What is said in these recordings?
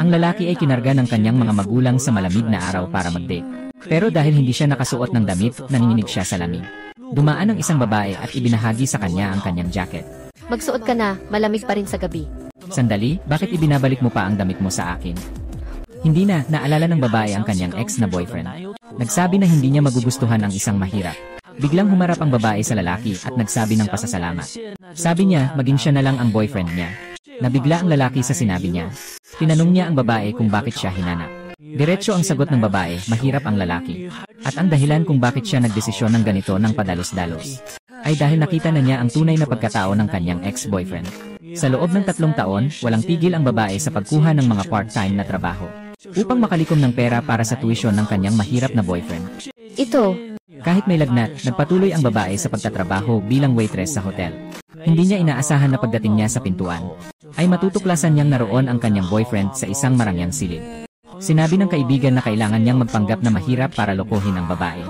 Ang lalaki ay kinarga ng kanyang mga magulang sa malamig na araw para mag-date. Pero dahil hindi siya nakasuot ng damit, nanginginig siya sa lamig. Dumaan ang isang babae at ibinahagi sa kanya ang kanyang jacket. Magsuot ka na, malamig pa rin sa gabi. Sandali, bakit ibinabalik mo pa ang damit mo sa akin? Hindi na, naalala ng babae ang kanyang ex na boyfriend. Nagsabi na hindi niya magugustuhan ang isang mahirap. Biglang humarap ang babae sa lalaki at nagsabi ng pasasalamat. Sabi niya, maging siya na lang ang boyfriend niya. Nabigla ang lalaki sa sinabi niya. Tinanong niya ang babae kung bakit siya hinanap. Diretso ang sagot ng babae, mahirap ang lalaki. At ang dahilan kung bakit siya nagdesisyon ng ganito ng padalos-dalos ay dahil nakita na niya ang tunay na pagkatao ng kanyang ex-boyfriend. Sa loob ng 3 taon, walang tigil ang babae sa pagkuha ng mga part-time na trabaho upang makalikom ng pera para sa tuition ng kanyang mahirap na boyfriend. Ito. Kahit may lagnat, nagpatuloy ang babae sa pagtatrabaho bilang waitress sa hotel. Hindi niya inaasahan na pagdating niya sa pintuan ay matutuklasan niyang naroon ang kanyang boyfriend sa isang marangyang silid. Sinabi ng kaibigan na kailangan niyang magpanggap na mahirap para lokohin ang babae.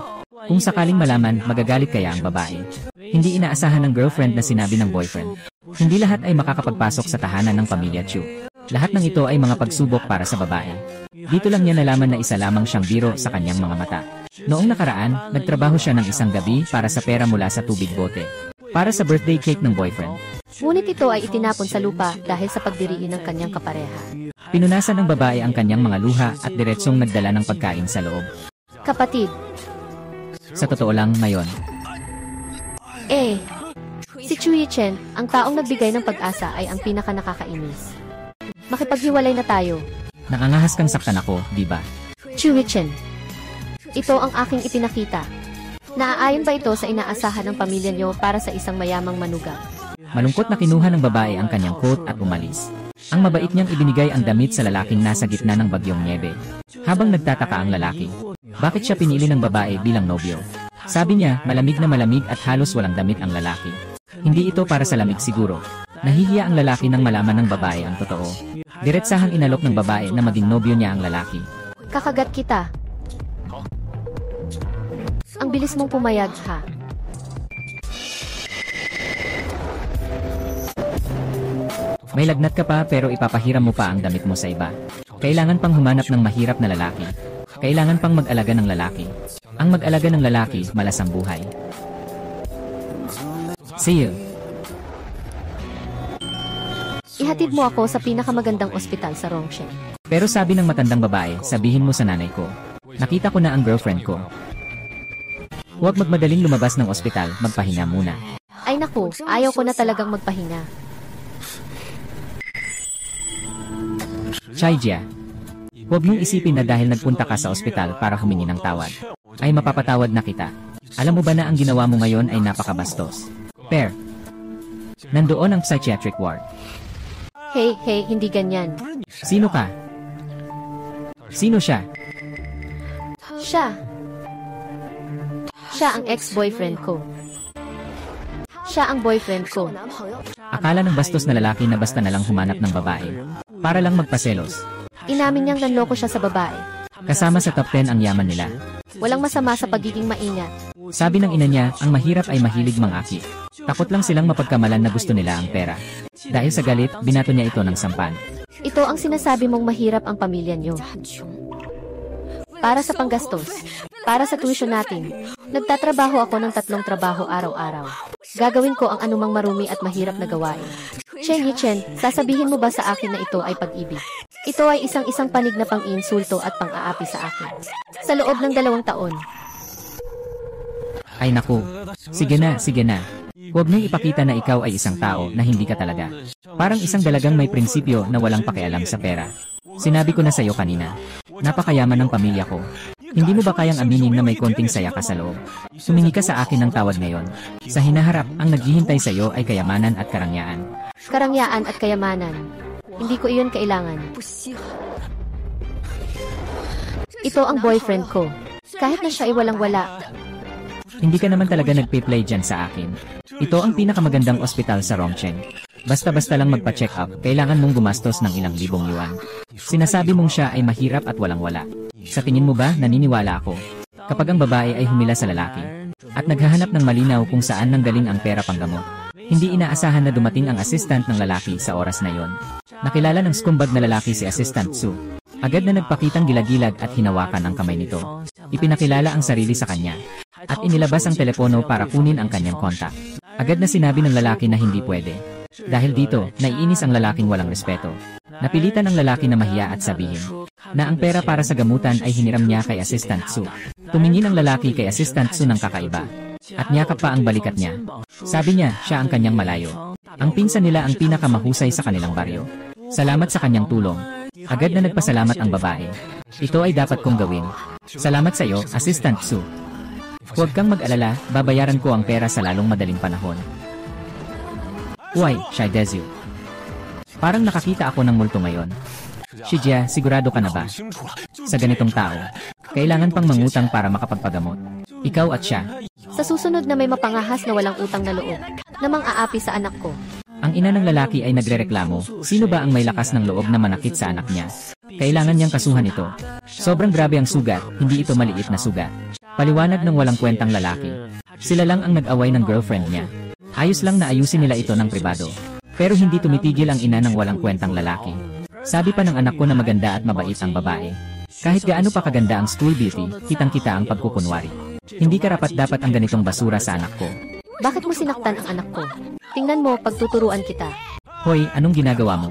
Kung sakaling malaman, magagalit kaya ang babae. Hindi inaasahan ng girlfriend na sinabi ng boyfriend. Hindi lahat ay makakapagpasok sa tahanan ng pamilya Chu. Lahat ng ito ay mga pagsubok para sa babae. Dito lang niya nalaman na isa lamang siyang biro sa kanyang mga mata. Noong nakaraan, nagtrabaho siya ng isang gabi para sa pera mula sa tubig bote. Para sa birthday cake ng boyfriend. Ngunit ito ay itinapon sa lupa dahil sa pagdiriin ng kanyang kapareha. Pinunasan ng babae ang kanyang mga luha at diretsong nagdala ng pagkain sa loob. Kapatid. Sa totoo lang, ngayon. Si Chui Chen, ang taong nagbigay ng pag-asa ay ang pinaka-nakakainis. Makipaghiwalay na tayo. Nakangahas kang saktan ako, di ba? Chui Chen. Ito ang aking ipinakita. Naaayon ba ito sa inaasahan ng pamilya niyo para sa isang mayamang manugang? Malungkot na kinuha ng babae ang kanyang coat at umalis. Ang mabait niyang ibinigay ang damit sa lalaking nasa gitna ng bagyong niebe. Habang nagtataka ang lalaki, bakit siya pinili ng babae bilang nobyo? Sabi niya, malamig na malamig at halos walang damit ang lalaki. Hindi ito para sa lamig siguro. Nahihiya ang lalaki nang malaman ng babae ang totoo. Diretsahang inalok ng babae na maging nobyo niya ang lalaki. Kakagat kita. Ang bilis mong pumayag, ha? May lagnat ka pa pero ipapahiram mo pa ang damit mo sa iba. Kailangan pang humanap ng mahirap na lalaki. Kailangan pang mag-alaga ng lalaki. Ang mag-alaga ng lalaki, malasang buhay. See you. Ihatid mo ako sa pinakamagandang ospital sa Rongsheng. Pero sabi ng matandang babae, sabihin mo sa nanay ko. Nakita ko na ang girlfriend ko. Huwag magmadaling lumabas ng ospital, magpahinga muna. Ay naku, ayaw ko na talagang magpahinga. Chaijia, huwag mong isipin na dahil nagpunta ka sa ospital para humingi ng tawad, ay mapapatawad na kita. Alam mo ba na ang ginawa mo ngayon ay napakabastos? Per, nandoon ang psychiatric ward. Hey, hindi ganyan. Sino ka? Sino siya? Siya ang ex-boyfriend ko. Siya ang boyfriend ko. Akala ng bastos na lalaki na basta na lang humanap ng babae. Para lang magpaselos. Inamin niyang nanloko siya sa babae. Kasama sa top 10 ang yaman nila. Walang masama sa pagiging maingat. Sabi ng ina niya, ang mahirap ay mahilig mangaki. Takot lang silang mapagkamalan na gusto nila ang pera. Dahil sa galit, binato niya ito ng sampan. Ito ang sinasabi mong mahirap ang pamilya niyo. Para sa panggastos. Para sa tuition natin. Nagtatrabaho ako ng 3 trabaho araw-araw. Gagawin ko ang anumang marumi at mahirap na gawain. Chen Yichen, sasabihin mo ba sa akin na ito ay pag-ibig? Ito ay isang panig na pang-iinsulto at pang-aapi sa akin. Sa loob ng 2 taon. Ay naku. Sige na. Huwag mong ipakita na ikaw ay isang tao na hindi ka talaga. Parang isang dalagang may prinsipyo na walang pakialam sa pera. Sinabi ko na sa'yo kanina. Napakayaman ng pamilya ko. Hindi mo ba kayang aminin na may konting saya ka sa loob? Sumingi ka sa akin ng tawad ngayon. Sa hinaharap, ang naghihintay sa'yo ay kayamanan at karangyaan. Karangyaan at kayamanan. Hindi ko iyon kailangan. Ito ang boyfriend ko. Kahit na siya ay walang-wala. Hindi ka naman talaga nagpe-play dyan sa akin. Ito ang pinakamagandang ospital sa Rongsheng. Basta-basta lang magpa-check up, kailangan mong gumastos ng ilang libong yuan. Sinasabi mong siya ay mahirap at walang-wala. Sa tingin mo ba, naniniwala ako? Kapag ang babae ay humila sa lalaki, at naghahanap ng malinaw kung saan nanggaling ang pera panggamot, Hindi inaasahan na dumating ang assistant ng lalaki sa oras na yon. Nakilala ng scumbag na lalaki si Assistant Sue. Agad na nagpakitang gilagilag at hinawakan ang kamay nito. Ipinakilala ang sarili sa kanya. At inilabas ang telepono para kunin ang kanyang kontak. Agad na sinabi ng lalaki na hindi pwede. Dahil dito, naiinis ang lalaking walang respeto. Napilitan ang lalaki na mahiya at sabihin na ang pera para sa gamutan ay hiniram niya kay Assistant Sue. Tumingin ang lalaki kay Assistant Sue ng kakaiba. At niyakap pa ang balikat niya. Sabi niya, siya ang kanyang malayo. Ang pinsan nila ang pinakamahusay sa kanilang baryo. Salamat sa kanyang tulong. Agad na nagpasalamat ang babae. Ito ay dapat kong gawin. Salamat sa iyo, Assistant Sue. Huwag kang mag-alala, babayaran ko ang pera sa lalong madaling panahon. Uy, Shidezu. Parang nakakita ako ng multo ngayon. Shijia, sigurado ka na ba? Sa ganitong tao, kailangan pang mangutang para makapagpagamot. Ikaw at siya. Sa susunod na may mapangahas na walang utang na loob, na mang-aapi sa anak ko. Ang ina ng lalaki ay nagrereklamo, sino ba ang may lakas ng loob na manakit sa anak niya? Kailangan niyang kasuhan ito. Sobrang grabe ang sugat, hindi ito maliit na sugat. Paliwanag ng walang kwentang lalaki. Sila lang ang nag-away ng girlfriend niya. Ayos lang na ayusin nila ito ng pribado. Pero hindi tumitigil ang ina ng walang kwentang lalaki. Sabi pa ng anak ko na maganda at mabait ang babae. Kahit gaano pa kaganda ang school beauty, kitang-kita ang pagkukunwari. Hindi karapat-dapat ang ganitong basura sa anak ko. Bakit mo sinaktan ang anak ko? Tingnan mo, pagtuturuan kita. Hoy, anong ginagawa mo?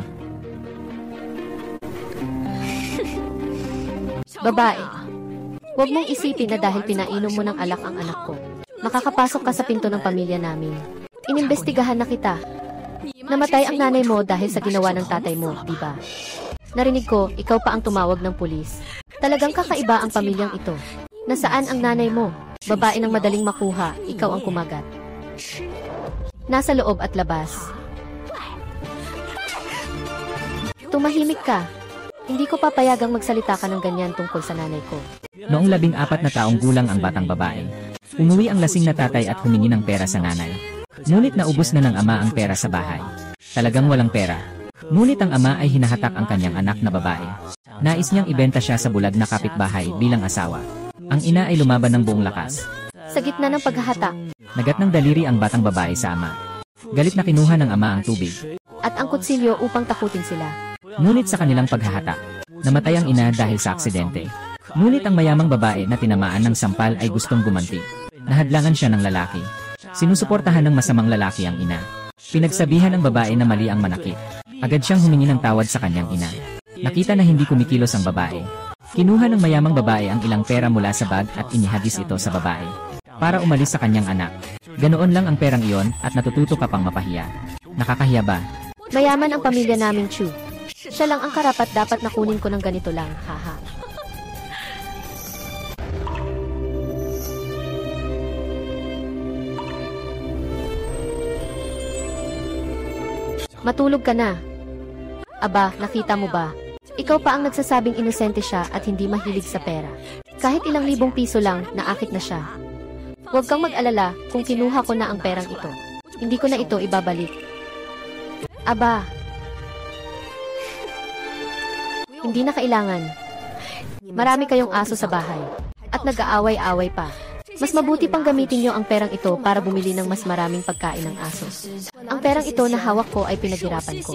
Babae, huwag mong isipin na dahil pinainom mo ng alak ang anak ko, makakapasok ka sa pinto ng pamilya namin. Inimbestigahan na kita. Namatay ang nanay mo dahil sa ginawa ng tatay mo, di ba? Narinig ko, ikaw pa ang tumawag ng pulis. Talagang kakaiba ang pamilyang ito. Nasaan ang nanay mo? Babae ng madaling makuha, ikaw ang kumagat. Nasa loob at labas. Tumahimik ka. Hindi ko papayagang magsalita ka ng ganyan tungkol sa nanay ko. Noong 14 na taong gulang ang batang babae, umuwi ang lasing na tatay at humingi ng pera sa nanay. Ngunit naubos na ng ama ang pera sa bahay. Talagang walang pera. Ngunit ang ama ay hinahatak ang kanyang anak na babae. Nais niyang ibenta siya sa bulag na kapitbahay bilang asawa. Ang ina ay lumaban ng buong lakas. Sa gitna ng paghahatak, Nagat ng daliri ang batang babae sa ama. Galit na kinuha ng ama ang tubig. at ang kutsilyo upang takutin sila. Ngunit sa kanilang paghahatak, namatay ang ina dahil sa aksidente. Ngunit ang mayamang babae na tinamaan ng sampal ay gustong gumanti. Nahadlangan siya ng lalaki. Sinusuportahan ng masamang lalaki ang ina. Pinagsabihan ng babae na mali ang manakit. Agad siyang humingi ng tawad sa kanyang ina. Nakita na hindi kumikilos ang babae. Kinuha ng mayamang babae ang ilang pera mula sa bag at inihagis ito sa babae para umalis sa kanyang anak. Ganoon lang ang perang iyon at natututo ka pang mapahiya. Nakakahiya ba? Mayaman ang pamilya namin, Chu. Siya lang ang karapat dapat na kunin ko ng ganito lang, haha. Matulog ka na. Aba, nakita mo ba? Ikaw pa ang nagsasabing inosente siya at hindi mahilig sa pera. Kahit ilang libong piso lang, naakit na siya. Huwag kang mag-alala kung kinuha ko na ang perang ito. Hindi ko na ito ibabalik. Aba. Hindi na kailangan. Marami kayong aso sa bahay. At nag-aaway-away pa. Mas mabuti pang gamitin niyo ang perang ito para bumili ng mas maraming pagkain ng aso. Ang perang ito na hawak ko ay pinaghirapan ko.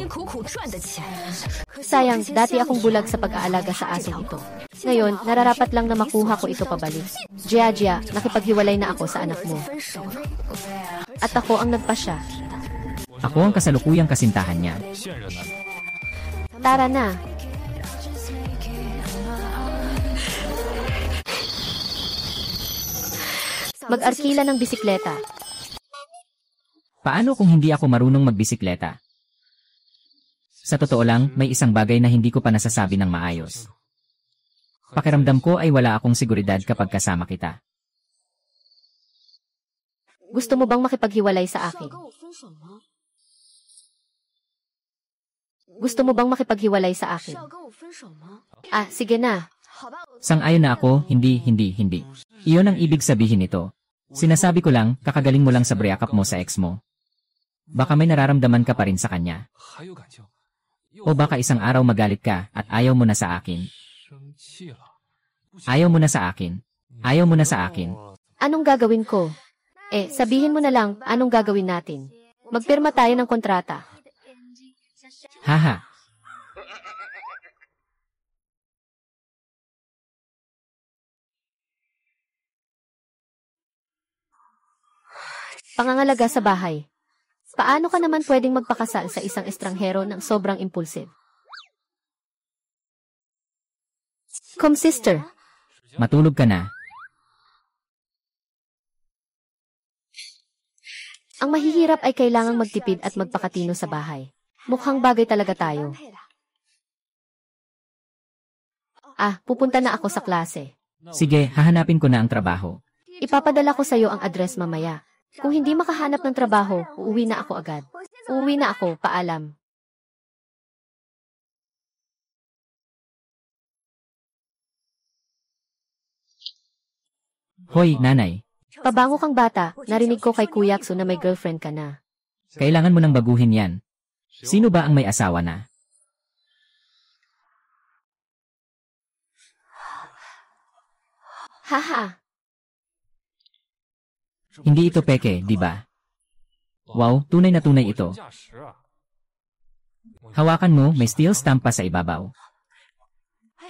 Sayang, dati akong bulag sa pag-aalaga sa asong ito. Ngayon, nararapat lang na makuha ko ito pabalik. Jia, nakipaghiwalay na ako sa anak mo. At ako ang nagpasya. Ako ang kasalukuyang kasintahan niya. Tara na. Mag-arkila ng bisikleta. Paano kung hindi ako marunong magbisikleta? Sa totoo lang, may isang bagay na hindi ko pa nasasabi ng maayos. Pakiramdam ko ay wala akong seguridad kapag kasama kita. Gusto mo bang makipaghiwalay sa akin? Gusto mo bang makipaghiwalay sa akin? Ah, sige na. Sang-ayon na ako, hindi. Iyon ang ibig sabihin nito. Sinasabi ko lang, kakagaling mo lang sa breakup mo sa ex mo. Baka may nararamdaman ka pa rin sa kanya. O baka isang araw magalit ka at ayaw mo na sa akin. Ayaw mo na sa akin. Ayaw mo na sa akin. Anong gagawin ko? Sabihin mo na lang, anong gagawin natin? Magpirma tayo ng kontrata. Haha. Pangangalaga sa bahay. Paano ka naman pwedeng magpakasal sa isang estranghero ng sobrang impulsive? Come sister. Matulog ka na. Ang mahihirap ay kailangang magtipid at magpakatino sa bahay. Mukhang bagay talaga tayo. Pupunta na ako sa klase. Sige, hahanapin ko na ang trabaho. Ipapadala ko sa iyo ang address mamaya. Kung hindi makahanap ng trabaho, uuwi na ako agad. Uuwi na ako, paalam. Hoy, nanay. Pabango kang bata, narinig ko kay Kuya Kso na may girlfriend ka na. Kailangan mo nang baguhin yan. Sino ba ang may asawa na? Haha. Hindi ito peke, di ba? Wow, tunay na tunay ito. Hawakan mo, may steel stamp pa sa ibabaw.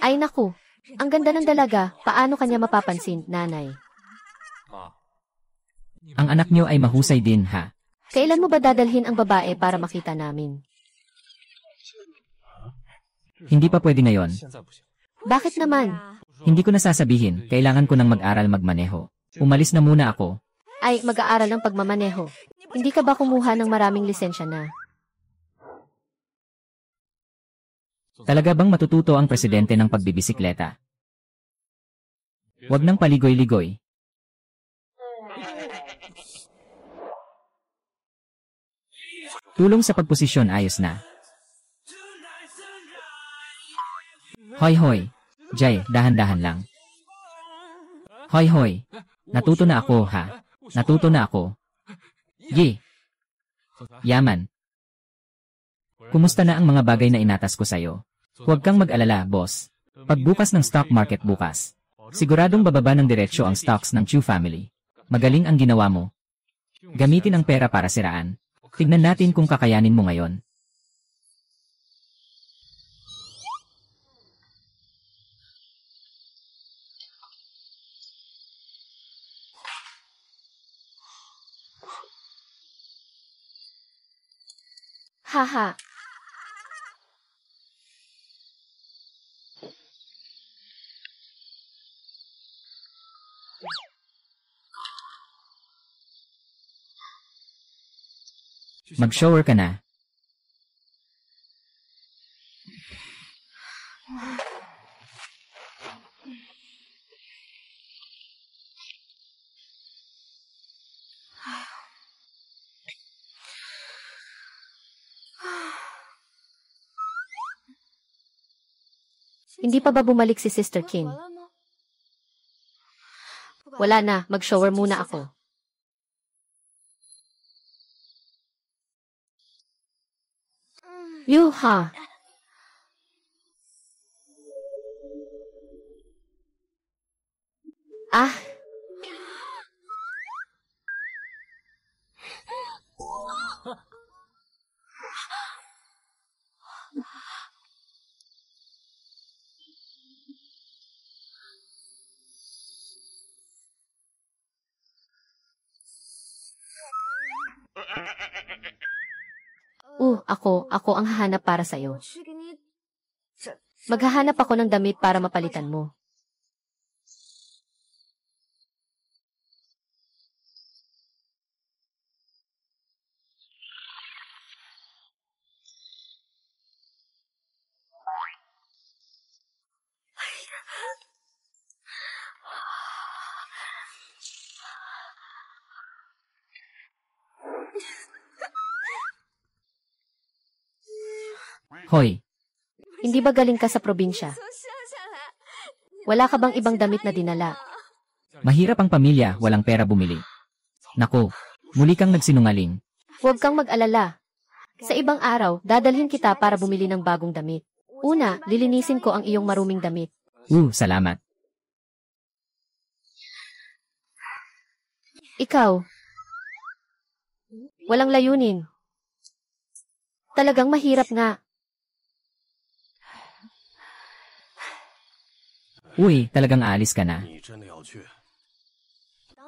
Ay naku, ang ganda ng dalaga, paano kanya mapapansin, nanay? Ang anak niyo ay mahusay din, ha? Kailan mo ba dadalhin ang babae para makita namin? Hindi pa pwede ngayon. Bakit naman? Hindi ko nasasabihin, kailangan ko nang mag-aral magmaneho. Umalis na muna ako. Ay, mag-aaral ng pagmamaneho. Hindi ka ba kumuha ng maraming lisensya na? Talaga bang matututo ang presidente ng pagbibisikleta? Huwag nang paligoy-ligoy. Tulong sa pagposisyon ayos na. Hoy hoy. Jay, dahan-dahan lang. Hoy hoy. Natuto na ako, ha? Natuto na ako. Ye. Yaman. Kumusta na ang mga bagay na inatas ko sa'yo? Huwag kang mag-alala, boss. Pagbukas ng stock market bukas, siguradong bababa ng diretsyo ang stocks ng Chu family. Magaling ang ginawa mo. Gamitin ang pera para siraan. Tignan natin kung kakayanin mo ngayon. Haha. Mag-shower ka na. Hindi pa ba bumalik si Sister Kim? Wala na, mag-shower muna ako. Yuha! Ah! Ako ang hahanap para sa'yo. Maghahanap ako ng damit para mapalitan mo. Hoy, Hindi ba galing ka sa probinsya? Wala ka bang ibang damit na dinala? mahirap ang pamilya, walang pera bumili. Nako, muli kang nagsinungaling. Huwag kang mag-alala. Sa ibang araw, dadalhin kita para bumili ng bagong damit. Una, lilinisin ko ang iyong maruming damit. Salamat. Ikaw, walang layunin, Talagang mahirap nga. Uy, talagang aalis ka na.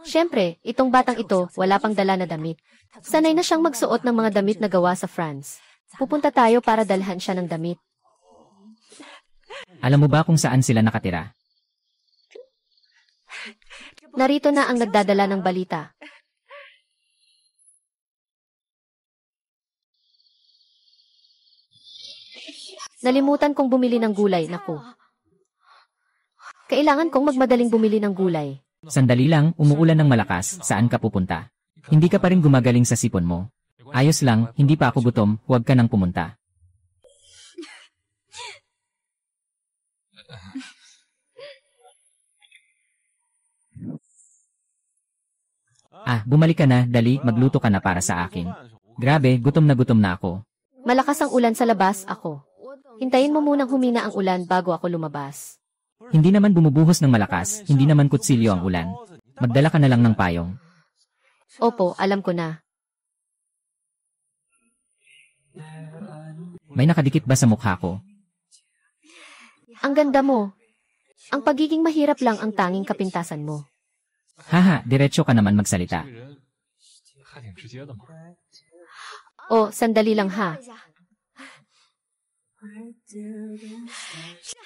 Siyempre, itong batang ito, wala pang dala na damit. Sanay na siyang magsuot ng mga damit na gawa sa France. Pupunta tayo para dalhan siya ng damit. Alam mo ba kung saan sila nakatira? Narito na ang nagdadala ng balita. Nalimutan kong bumili ng gulay, naku. Kailangan kong magmadaling bumili ng gulay. Sandali lang, umuulan ng malakas, saan ka pupunta? Hindi ka pa rin gumagaling sa sipon mo. Ayos lang, hindi pa ako gutom, huwag ka nang pumunta. Bumalik ka na, dali, magluto ka na para sa akin. Grabe, gutom na ako. Malakas ang ulan sa labas, ako. Hintayin mo munang humina ang ulan bago ako lumabas. Hindi naman bumubuhos ng malakas, hindi naman kutsilyo ang ulan. Magdala ka na lang ng payong. Opo, alam ko na. May nakadikit ba sa mukha ko? Ang ganda mo. Ang pagiging mahirap lang ang tanging kapintasan mo. Haha, diretso ka naman magsalita. Oh, sandali lang ha.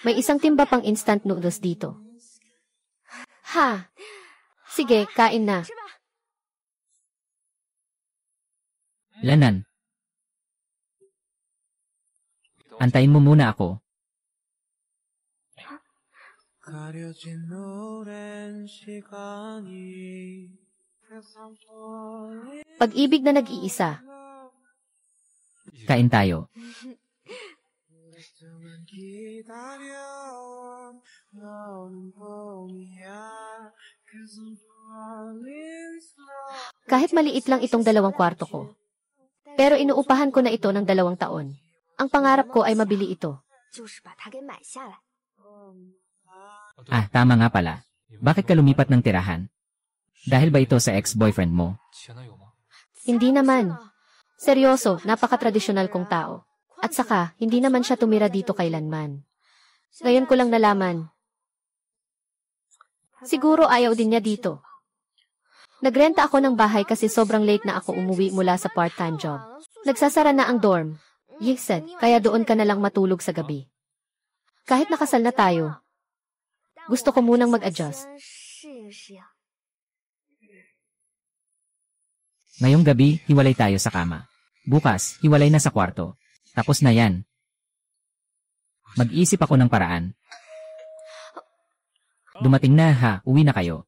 May isang timba pang instant noodles dito. Ha! Sige, kain na. Lanan. Antayin mo muna ako. Pag-ibig na nag-iisa. Kain tayo. Kahit maliit lang itong 2 kwarto ko. Pero inuupahan ko na ito ng 2 taon. Ang pangarap ko ay mabili ito. Tama nga pala. Bakit ka lumipat ng tirahan? Dahil ba ito sa ex-boyfriend mo? Hindi naman. Seryoso, napaka-tradisyonal kong tao. At saka, hindi naman siya tumira dito kailanman. Ngayon ko lang nalaman. Siguro ayaw din niya dito. Nagrenta ako ng bahay kasi sobrang late na ako umuwi mula sa part-time job. Nagsasara na ang dorm. Said, kaya doon ka na lang matulog sa gabi. Kahit nakasal na tayo. Gusto ko munang mag-adjust. Ngayong gabi, hiwalay tayo sa kama. Bukas, hiwalay na sa kwarto. Tapos na yan. Mag-isip ako ng paraan. Dumating na ha, uwi na kayo.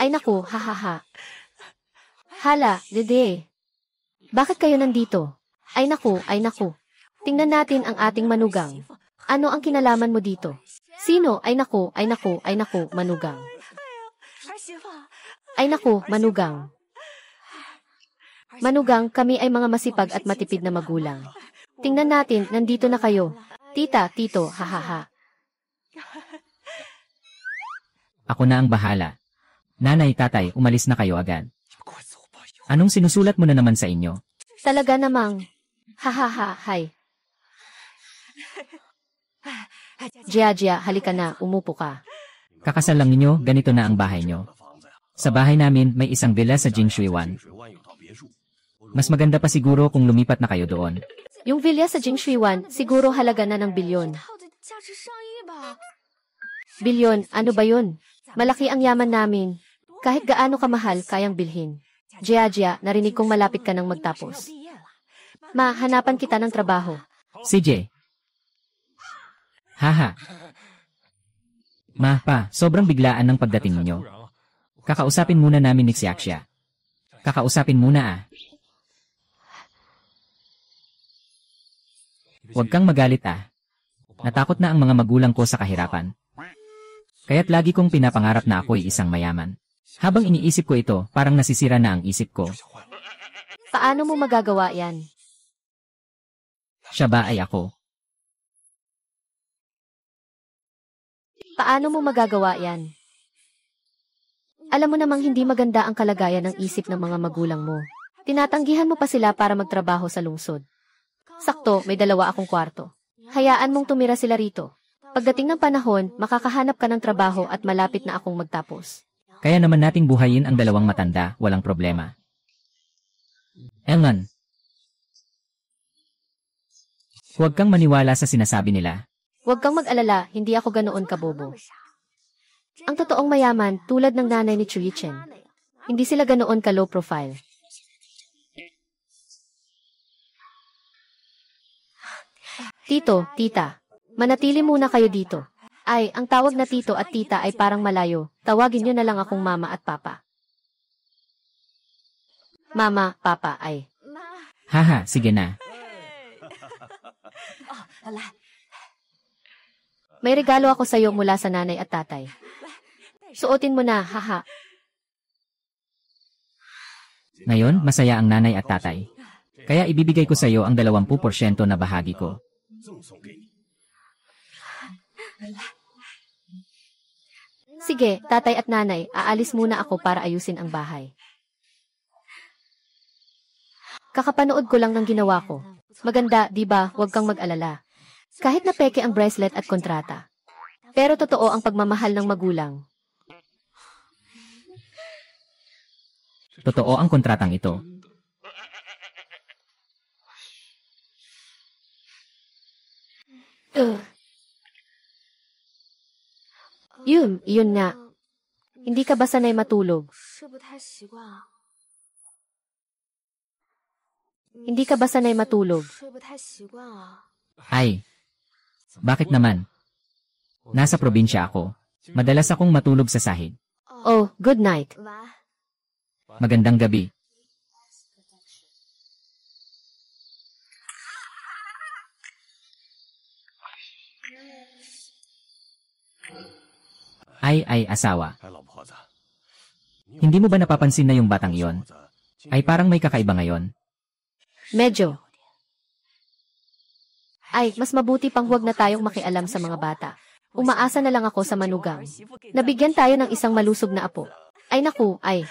Ay naku, hahaha. Hala, dede. Bakit kayo nandito? Ay naku, ay naku. Tingnan natin ang ating manugang. Ano ang kinalaman mo dito? Sino? Ay naku, ay naku, ay naku, manugang. Ay naku, manugang. Manugang, kami ay mga masipag at matipid na magulang. Tingnan natin, nandito na kayo. Tita, tito, hahaha. Ako na ang bahala. Nanay, tatay, umalis na kayo agad. Anong sinusulat mo na naman sa inyo? Talaga namang. Hahaha, hay. Jia, halika na, umupo ka. Kakasal lang ninyo, ganito na ang bahay nyo. Sa bahay namin, may isang villa sa Jingshuiwan. Mas maganda pa siguro kung lumipat na kayo doon. Yung villa sa Jingshuiwan, siguro halaga na ng bilyon. Bilyon, ano ba yun? Malaki ang yaman namin. Kahit gaano kamahal, kayang bilhin. Jia, narinig kong malapit ka nang magtapos. Ma, hanapan kita ng trabaho. CJ. Haha. Ma, pa, sobrang biglaan ng pagdating ninyo. Kakausapin muna namin ni Xiaxia. Kakausapin muna Huwag kang magalit Natakot na ang mga magulang ko sa kahirapan. Kaya't lagi kong pinapangarap na ako'y isang mayaman. Habang iniisip ko ito, parang nasisira na ang isip ko. Paano mo magagawa yan? Siya ba ay ako? Paano mo magagawa yan? Alam mo namang hindi maganda ang kalagayan ng isip ng mga magulang mo. Tinatanggihan mo pa sila para magtrabaho sa lungsod. Sakto, may 2 akong kwarto. Hayaan mong tumira sila rito. Pagdating ng panahon, makakahanap ka ng trabaho at malapit na akong magtapos. Kaya naman nating buhayin ang 2 matanda, walang problema. Elman, huwag kang maniwala sa sinasabi nila. Huwag kang mag-alala, hindi ako ganoon kabobo. Ang totoong mayaman, tulad ng nanay ni Chuyichen. Hindi sila ganoon ka-low profile. Tito, tita, manatili muna kayo dito. Ay, ang tawag na tito at tita ay parang malayo. Tawagin niyo na lang akong mama at papa. Mama, papa, ay. Haha, sige na. May regalo ako sa iyo mula sa nanay at tatay. Suotin mo na, haha. Ngayon, masaya ang nanay at tatay. Kaya ibibigay ko sa iyo ang 20% na bahagi ko. Sige, tatay at nanay, aalis muna ako para ayusin ang bahay. Kakapanood ko lang ng ginawa ko. Maganda, di ba? Huwag kang mag-alala. Kahit na peke ang bracelet at kontrata. Pero totoo ang pagmamahal ng magulang. Totoo ang kontratang ito. Yun nga. Hindi ka ba sanay matulog? Hindi ka ba sanay matulog? Ay, bakit naman? Nasa probinsya ako. Madalas akong matulog sa sahig. Oh, good night. Magandang gabi. Ay, asawa. Hindi mo ba napapansin na yung batang iyon? Ay parang may kakaiba ngayon. Medyo. Ay, mas mabuti pang huwag na tayong makialam sa mga bata. Umaasa na lang ako sa manugang. Nabigyan tayo ng isang malusog na apo. Ay naku, ay.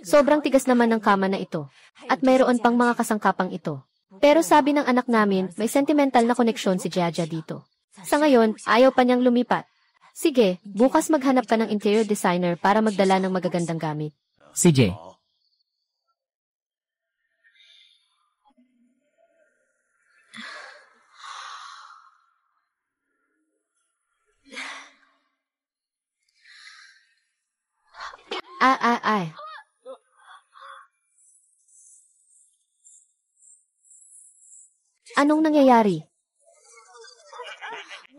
Sobrang tigas naman ng kama na ito. At mayroon pang mga kasangkapang ito. Pero sabi ng anak namin, may sentimental na koneksyon si Jaja dito. Sa ngayon, ayaw pa niyang lumipat. Sige, bukas maghanap ka ng interior designer para magdala ng magagandang gamit. CJ. Ay. Anong nangyayari?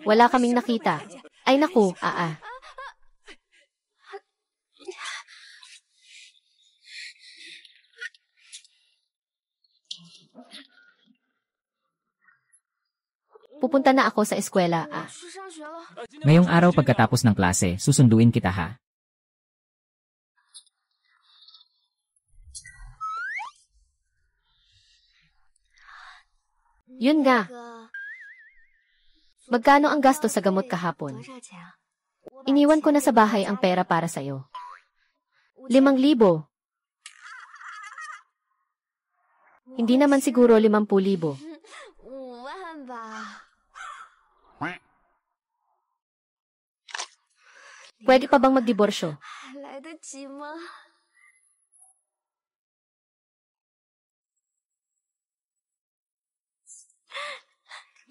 Wala kaming nakita. Ay naku, Pupunta na ako sa eskwela, Ngayong araw pagkatapos ng klase, susunduin kita ha. Yun nga. Magkano ang gasto sa gamot kahapon? Iniwan ko na sa bahay ang pera para sa'yo. 5,000. Hindi naman siguro 50,000. Pwede pa bang magdiborsyo?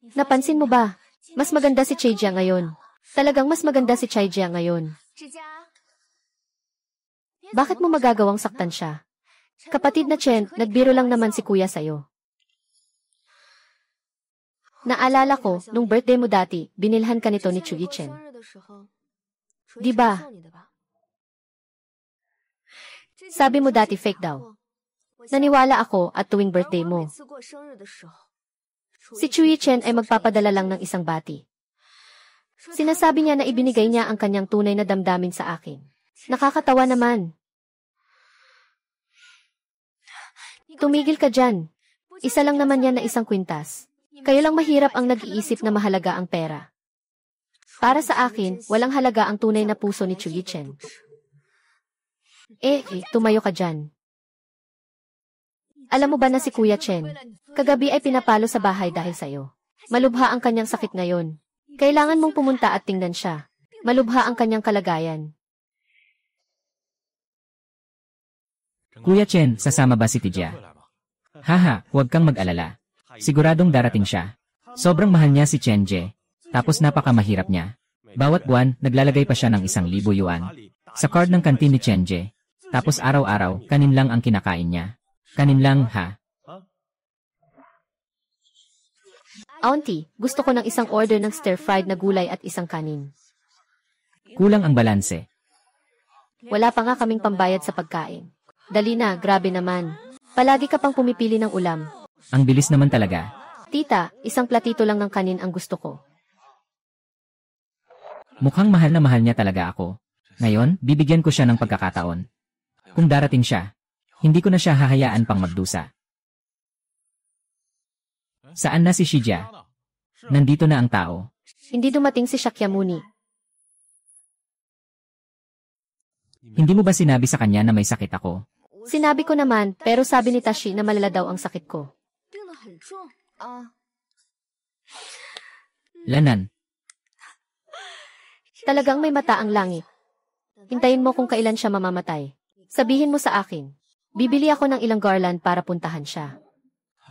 Napansin mo ba? Mas maganda si Chaijia ngayon. Talagang mas maganda si Chaijia ngayon. Bakit mo magagawang saktan siya? Kapatid na Chen, nagbiro lang naman si kuya sa'yo. Naalala ko, nung birthday mo dati, binilhan ka nito ni Chuyi Chen. Diba? Sabi mo dati fake daw. Naniwala ako at tuwing birthday mo. Si Chuyi Chen ay magpapadala lang ng isang bati. Sinasabi niya na ibinigay niya ang kanyang tunay na damdamin sa akin. Nakakatawa naman. Tumigil ka dyan. Isa lang naman yan na isang kwintas. Kayo lang mahirap ang nag-iisip na mahalaga ang pera. Para sa akin, walang halaga ang tunay na puso ni Chuyi Chen. Tumayo ka dyan. Alam mo ba na si Kuya Chen, kagabi ay pinapalo sa bahay dahil sa'yo. Malubha ang kanyang sakit ngayon. Kailangan mong pumunta at tingnan siya. Malubha ang kanyang kalagayan. Kuya Chen, sasama ba si Tijia? Haha, huwag kang mag-alala. Siguradong darating siya. Sobrang mahal niya si Chenje. Tapos napakamahirap niya. Bawat buwan, naglalagay pa siya ng 1,000 yuan sa card ng kantin ni Chenje. Tapos araw-araw, kanin lang ang kinakain niya. Kanin lang, ha? Auntie, gusto ko ng isang order ng stir-fried na gulay at isang kanin. Kulang ang balanse. Wala pa nga kaming pambayad sa pagkain. Dali na, grabe naman. Palagi ka pang pumipili ng ulam. Ang bilis naman talaga. Tita, isang platito lang ng kanin ang gusto ko. Mukhang mahal na mahal niya talaga ako. Ngayon, bibigyan ko siya ng pagkakataon. Kung darating siya, hindi ko na siya hahayaan pang magdusa. Saan na si Shija? Nandito na ang tao. Hindi dumating si Shakyamuni. Hindi mo ba sinabi sa kanya na may sakit ako? Sinabi ko naman, pero sabi ni Tashi na malala daw ang sakit ko. Lanan. Talagang may mata ang langit. Hintayin mo kung kailan siya mamamatay. Sabihin mo sa akin. Bibili ako ng ilang garland para puntahan siya.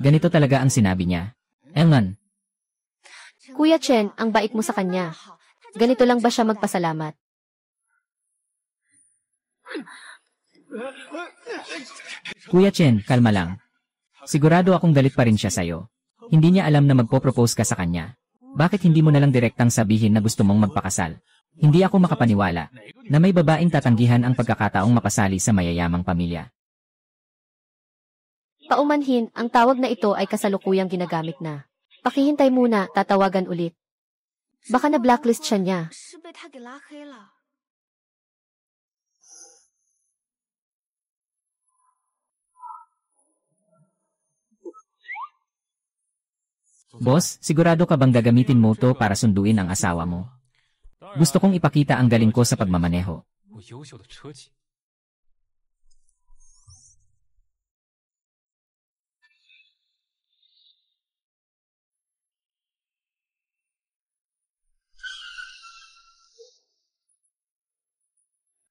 Ganito talaga ang sinabi niya. Engan. Kuya Chen, ang bait mo sa kanya. Ganito lang ba siya magpasalamat? Kuya Chen, kalma lang. Sigurado akong galit pa rin siya sa'yo. Hindi niya alam na magpo-propose ka sa kanya. Bakit hindi mo nalang direktang sabihin na gusto mong magpakasal? Hindi ako makapaniwala na may babaeng tatanggihan ang pagkakataong mapasali sa mayayamang pamilya. Paumanhin, ang tawag na ito ay kasalukuyang ginagamit na. Pakihintay muna, tatawagan ulit. Baka na-blacklist siya niya. Boss, sigurado ka bang gagamitin mo to para sunduin ang asawa mo? Gusto kong ipakita ang galing ko sa pagmamaneho.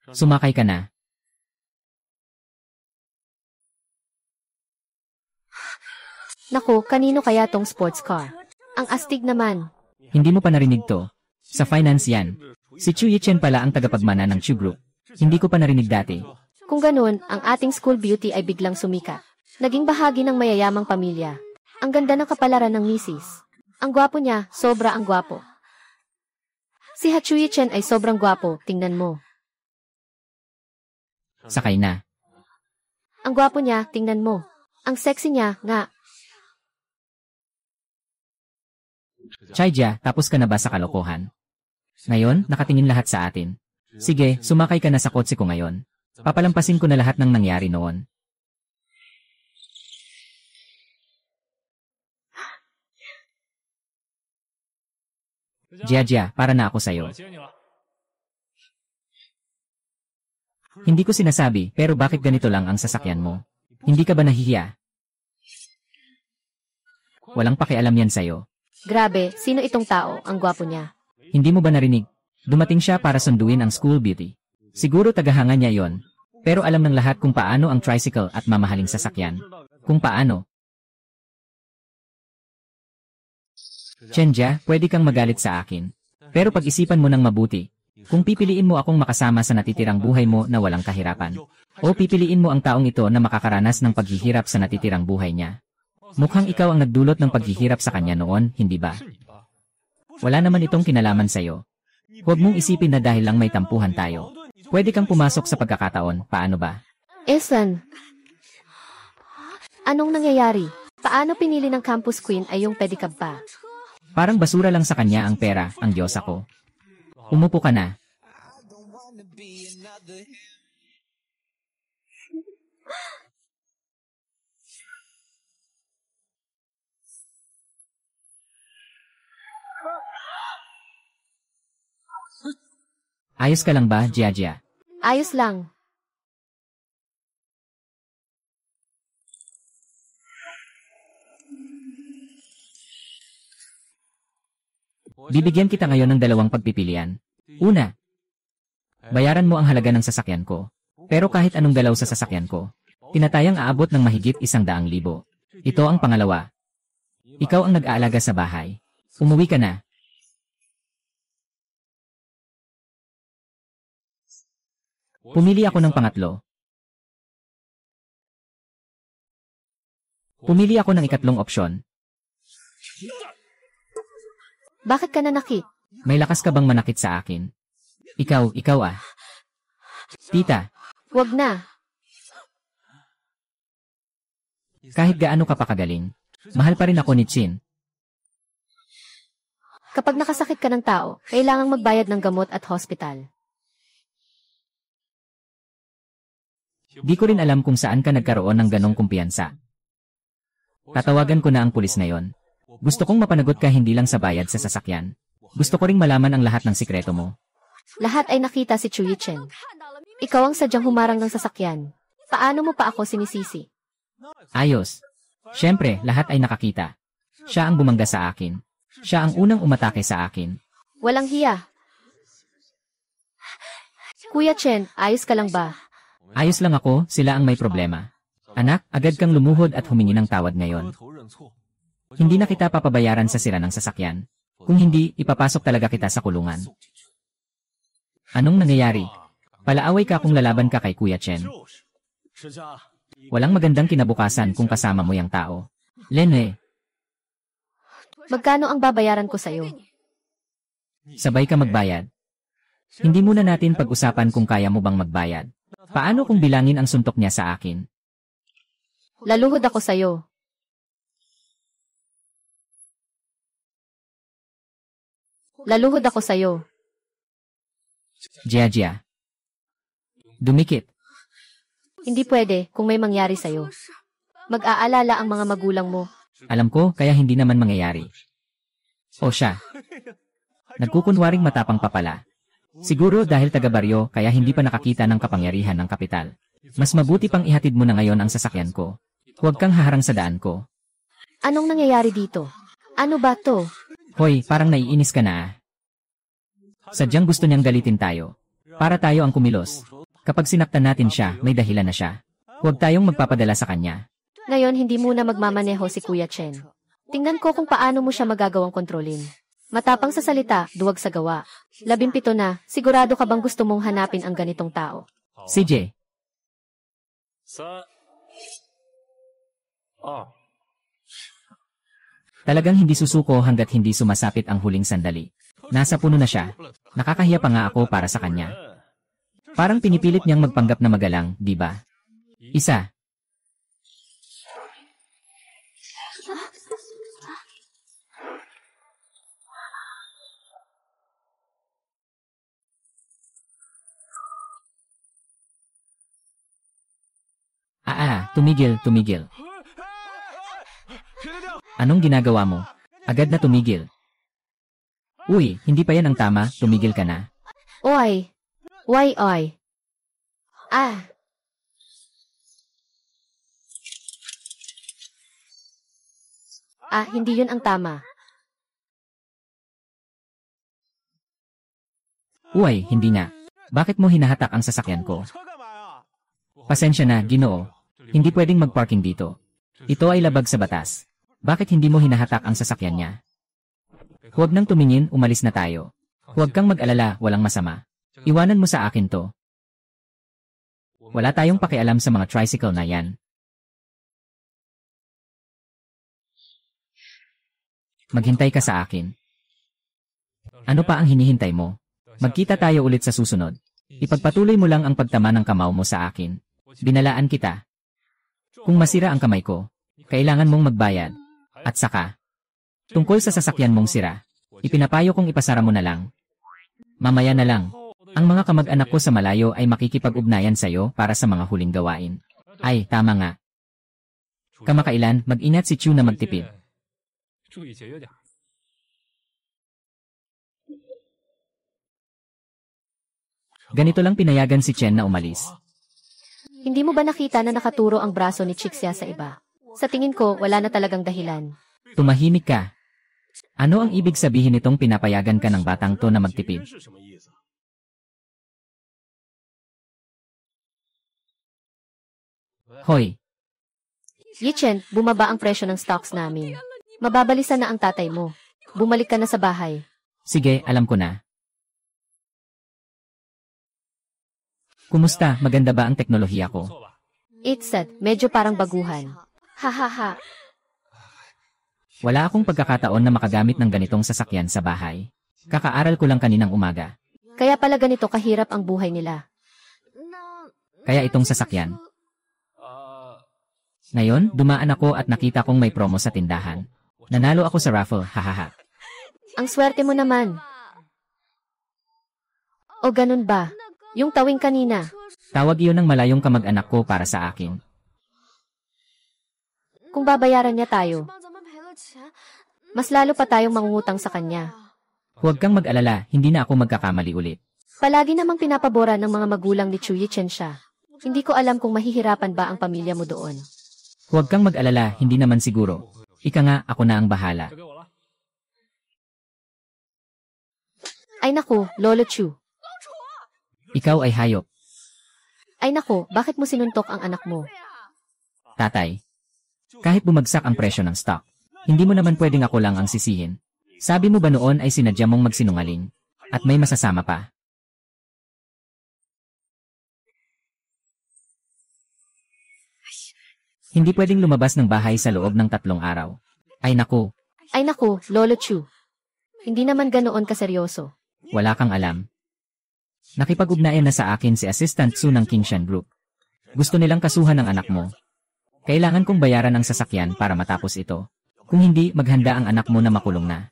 Sumakay ka na. Naku, kanino kaya tong sports car? Ang astig naman. Hindi mo pa narinig to. Sa finance yan. Si Chu Yichen pala ang tagapagmana ng Chu Group. Hindi ko pa narinig dati. Kung ganun, ang ating school beauty ay biglang sumikat. Naging bahagi ng mayayamang pamilya. Ang ganda ng kapalaran ng misis. Ang gwapo niya, sobra ang gwapo. Si Ha Chu Yichen ay sobrang gwapo, tingnan mo. Sakay na. Ang gwapo niya, tingnan mo. Ang sexy niya, nga. Chaija, tapos ka na ba sa kalokohan? Ngayon, nakatingin lahat sa atin. Sige, sumakay ka na sa kotse ko ngayon. Papalampasin ko na lahat ng nangyari noon. Jia, para na ako sa'yo. Hindi ko sinasabi, pero bakit ganito lang ang sasakyan mo? Hindi ka ba nahihiya? Walang pakialam yan sa'yo. Grabe, sino itong tao? Ang gwapo niya. Hindi mo ba narinig? Dumating siya para sunduin ang school beauty. Siguro tagahanga niya yon. Pero alam ng lahat kung paano ang tricycle at mamahaling sasakyan. Kung paano. Chenja, pwede kang magalit sa akin. Pero pag-isipan mo ng mabuti. Kung pipiliin mo akong makasama sa natitirang buhay mo na walang kahirapan. O pipiliin mo ang taong ito na makakaranas ng paghihirap sa natitirang buhay niya. Mukhang ikaw ang nagdulot ng paghihirap sa kanya noon, hindi ba? Wala naman itong kinalaman sa'yo. Huwag mong isipin na dahil lang may tampuhan tayo. Pwede kang pumasok sa pagkakataon, paano ba? Esan, anong nangyayari? Paano pinili ng campus queen ay yung pedicab pa? Parang basura lang sa kanya ang pera, ang Diyosa ko. Umupo ka na. Ayos ka lang ba, Jia? Ayos lang. Bibigyan kita ngayon ng dalawang pagpipilian. Una, bayaran mo ang halaga ng sasakyan ko. Pero kahit anong galaw sa sasakyan ko, tinatayang aabot ng mahigit 100,000. Ito ang pangalawa. Ikaw ang nag-aalaga sa bahay. Umuwi ka na. Pumili ako ng pangatlo. Pumili ako ng ikatlong opsyon. Bakit ka nanakit? May lakas ka bang manakit sa akin? Ikaw ah. Tita, Huwag na. kahit gaano ka pa kagaling, mahal pa rin ako ni Chin. Kapag nakasakit ka ng tao, kailangang magbayad ng gamot at hospital. Di ko rin alam kung saan ka nagkaroon ng ganong kumpiyansa. Tatawagan ko na ang pulis ngayon. Gusto kong mapanagot ka hindi lang sa bayad sa sasakyan. Gusto ko ring malaman ang lahat ng sikreto mo. Lahat ay nakita si Chu Yichen. Ikaw ang sadyang humarang ng sasakyan. Paano mo pa ako sinisisi? Ayos. Siyempre, lahat ay nakakita. Siya ang bumangga sa akin. Siya ang unang umatake sa akin. Walang hiya. Kuya Chen, ayos ka lang ba? Ayos lang ako, sila ang may problema. Anak, agad kang lumuhod at humingi ng tawad ngayon. Hindi na kita papabayaran sa sira ng sasakyan. Kung hindi, ipapasok talaga kita sa kulungan. Anong nangyayari? Palaaway ka kung lalaban ka kay Kuya Chen. Walang magandang kinabukasan kung kasama mo yung tao. Lene, Magkano ang babayaran ko sa'yo? sabay ka magbayad. Hindi muna natin pag-usapan kung kaya mo bang magbayad. Paano kung bilangin ang suntok niya sa akin? Laluhod ako sa'yo. Laluhod ako sa'yo. Jia. Dumikit. Hindi pwede kung may mangyari sa'yo. Mag-aalala ang mga magulang mo. Alam ko, kaya hindi naman mangyayari. O siya. Nagkukunwaring matapang pa pala. Siguro dahil taga-baryo kaya hindi pa nakakita ng kapangyarihan ng kapital. Mas mabuti pang ihatid mo na ngayon ang sasakyan ko. Huwag kang haharang sa daan ko. Anong nangyayari dito? Ano ba to? Hoy, parang naiinis ka na ah. Sadyang gusto niyang galitin tayo. Para tayo ang kumilos. Kapag sinaktan natin siya, may dahilan na siya. Huwag tayong magpapadala sa kanya. Ngayon hindi muna magmamaneho si Kuya Chen. Tingnan ko kung paano mo siya magagawang kontrolin. Matapang sa salita, duwag sa gawa. 17 na, sigurado ka bang gusto mong hanapin ang ganitong tao? CJ, talagang hindi susuko hanggat hindi sumasapit ang huling sandali. Nasa puno na siya. Nakakahiya pa nga ako para sa kanya. Parang pinipilit niyang magpanggap na magalang, di ba? Isa. Tumigil. Anong ginagawa mo? Agad na tumigil. Uy, hindi pa yan ang tama, tumigil ka na. Oy! Oy! Ah! Hindi yun ang tama. Uy, hindi na. Bakit mo hinahatak ang sasakyan ko? Pasensya na, Ginoo. Hindi pwedeng mag-parking dito. Ito ay labag sa batas. Bakit hindi mo hinahatak ang sasakyan niya? Huwag nang tumingin, umalis na tayo. Huwag kang mag-alala, walang masama. Iwanan mo sa akin to. Wala tayong pakialam sa mga tricycle na yan. Maghintay ka sa akin. Ano pa ang hinihintay mo? Magkita tayo ulit sa susunod. Ipagpatuloy mo lang ang pagtama ng kamao mo sa akin. Binalaan kita. Kung masira ang kamay ko, kailangan mong magbayad. At saka, tungkol sa sasakyan mong sira, ipinapayo kong ipasara mo na lang. Mamaya na lang. Ang mga kamag-anak ko sa malayo ay makikipag-ugnayan sa'yo para sa mga huling gawain. Ay, tama nga. Kamakailan, mag-ingat si Chu na magtipid. Ganito lang pinayagan si Chen na umalis. Hindi mo ba nakita na nakaturo ang braso ni Chixia sa iba? Sa tingin ko, wala na talagang dahilan. Tumahimik ka. Ano ang ibig sabihin nitong pinapayagan ka ng batang to na magtipid? Hoy, Yichen, bumaba ang presyo ng stocks namin. Mababalisan na ang tatay mo. Bumalik ka na sa bahay. sige, alam ko na. Kumusta? Maganda ba ang teknolohiya ko? It's sad, medyo parang baguhan. Hahaha. Wala akong pagkakataon na makagamit ng ganitong sasakyan sa bahay. Kakaaral ko lang kaninang umaga. Kaya pala ganito kahirap ang buhay nila. Kaya itong sasakyan. Ngayon, dumaan ako at nakita kong may promo sa tindahan. Nanalo ako sa raffle, hahaha. Ang swerte mo naman. O ganun ba? Yung tawing kanina. Tawag iyon ng malayong kamag-anak ko para sa akin. Kung babayaran niya tayo, mas lalo pa tayong mangungutang sa kanya. Huwag kang mag-alala, hindi na ako magkakamali ulit. Palagi namang pinapabora ng mga magulang ni Chu Yichen siya. Hindi ko alam kung mahihirapan ba ang pamilya mo doon. Huwag kang mag-alala, hindi naman siguro. Ika nga, ako na ang bahala. Ay naku, Lolo Chu. Ikaw ay hayop. Ay naku, bakit mo sinuntok ang anak mo? Tatay. Kahit bumagsak ang presyo ng stock, hindi mo naman pwedeng ako lang ang sisihin. Sabi mo ba noon ay sinadya mong magsinungaling? At may masasama pa? Hindi pwedeng lumabas ng bahay sa loob ng 3 araw. Ay naku, Ay naku, Lolo Chu. Hindi naman ganoon kaseryoso. wala kang alam. Nakipag-ugnayan na sa akin si Assistant Su ng Kingshan Group. Gusto nilang kasuhan ng anak mo. Kailangan kong bayaran ang sasakyan para matapos ito. Kung hindi, maghanda ang anak mo na makulong na.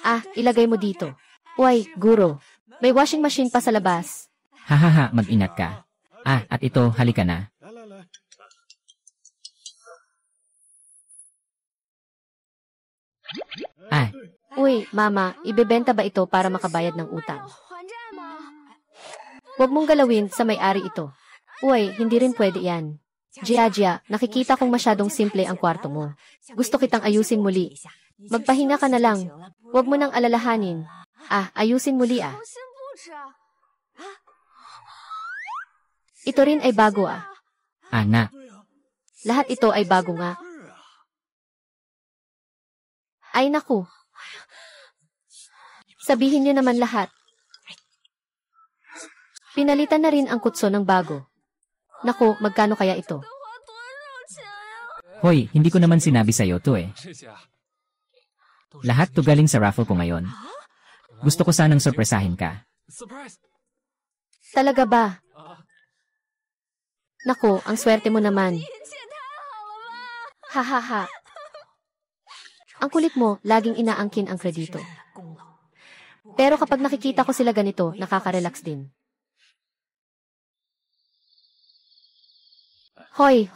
Ah, ilagay mo dito. Uy, guro. May washing machine pa sa labas. Hahaha, mag-ingat ka. Ah, at ito, halika na. Ah, Uy, mama, ibebenta ba ito para makabayad ng utang? Huwag mong galawin sa may-ari ito. Uy, hindi rin pwede yan. Jia, nakikita kong masyadong simple ang kwarto mo. Gusto kitang ayusin muli. Magpahinga ka na lang. Huwag mo nang alalahanin. Ah, ayusin muli ah. Ito rin ay bago ah. anak. Lahat ito ay bago nga. Ay naku. Sabihin niyo naman lahat. Pinalitan na rin ang kutso ng bago. Naku, magkano kaya ito? Hoy, hindi ko naman sinabi sa'yo to eh. Lahat to galing sa raffle ko ngayon. Gusto ko sanang sorpresahin ka. Talaga ba? Naku, ang swerte mo naman. Hahaha. Ang kulit mo, laging inaangkin ang kredito. Pero kapag nakikita ko sila ganito, nakaka-relax din. Hoy.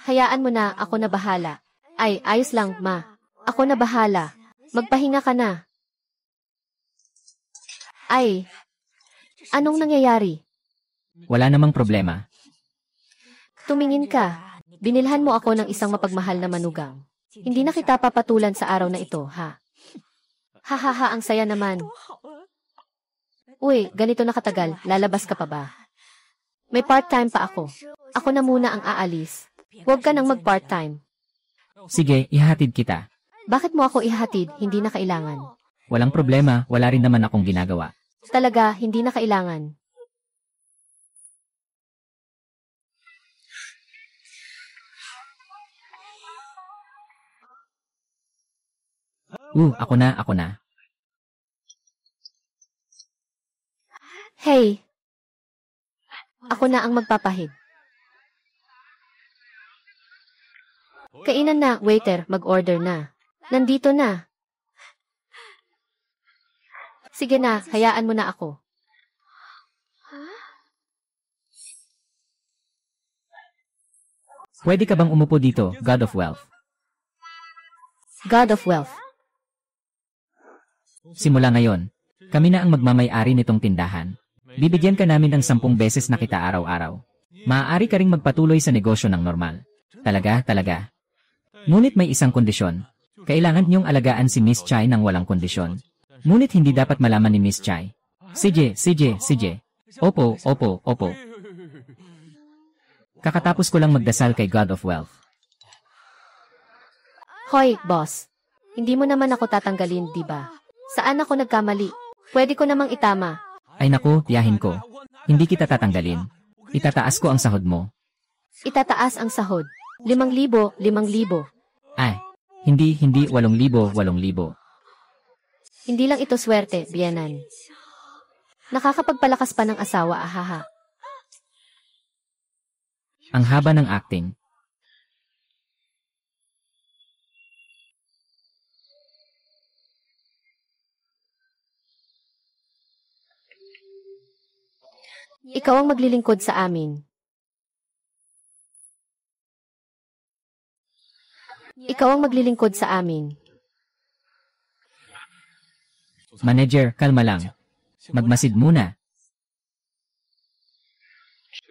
Hayaan mo na, ako na bahala. Ay, ayos lang, ma. Ako na bahala. Magpahinga ka na. Ay, anong nangyayari? Wala namang problema. Tumingin ka. Binilhan mo ako ng isang mapagmahal na manugang. Hindi na kita papatulan sa araw na ito, ha? Hahaha, ang saya naman. Uy, ganito na katagal, lalabas ka pa ba? May part-time pa ako. Ako na muna ang aalis. Huwag ka nang mag-part-time. Sige, ihahatid kita. Bakit mo ako ihatid? Hindi na kailangan. Walang problema, wala rin naman akong ginagawa. Talaga, hindi na kailangan. Ako na. Hey! Ako na ang magpapahid. Kainan na, waiter, mag-order na. Nandito na. Sige na, hayaan mo na ako. Pwede ka bang umupo dito, God of Wealth? God of Wealth. Simula ngayon, kami na ang magmamay-ari nitong tindahan. Bibigyan ka namin ng 10 beses na kita araw-araw. Maaari ka ring magpatuloy sa negosyo ng normal. Talaga. Ngunit may isang kondisyon. Kailangan niyong alagaan si Miss Chai ng walang kondisyon. Ngunit hindi dapat malaman ni Miss Chai. CJ. Opo. Kakatapos ko lang magdasal kay God of Wealth. Hoy, boss. Hindi mo naman ako tatanggalin, di ba? Saan ako nagkamali? Pwede ko namang itama. Ay naku, tiyahin ko. Hindi kita tatanggalin. Itataas ko ang sahod mo. Itataas ang sahod. 5,000. Ay, hindi, 8,000. Hindi lang ito swerte, biyenan. Nakakapagpalakas pa ng asawa, ahaha. Ang haba ng acting. Ikaw ang maglilingkod sa amin. Manager, kalma lang. Magmasid muna.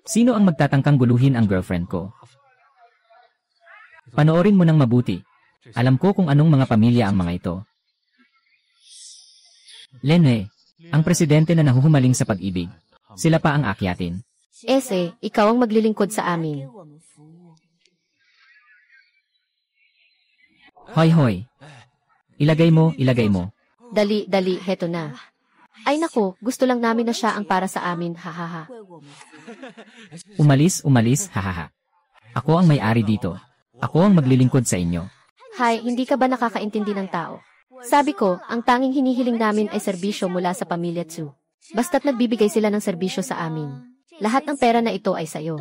Sino ang magtatangkang guluhin ang girlfriend ko? Panoorin mo ng mabuti. Alam ko kung anong mga pamilya ang mga ito. Lene, ang presidente na nahuhumaling sa pag-ibig. Sila pa ang akyatin. Ikaw ang maglilingkod sa amin. Hoy. Ilagay mo. Dali, heto na. Ay naku, gusto lang namin na siya ang para sa amin, hahaha. Umalis, hahaha. Ako ang may-ari dito. Ako ang maglilingkod sa inyo. Hay, hindi ka ba nakakaintindi ng tao? Sabi ko, ang tanging hinihiling namin ay serbisyo mula sa pamilya Tsu. Basta't nagbibigay sila ng serbisyo sa amin. Lahat ng pera na ito ay sayo.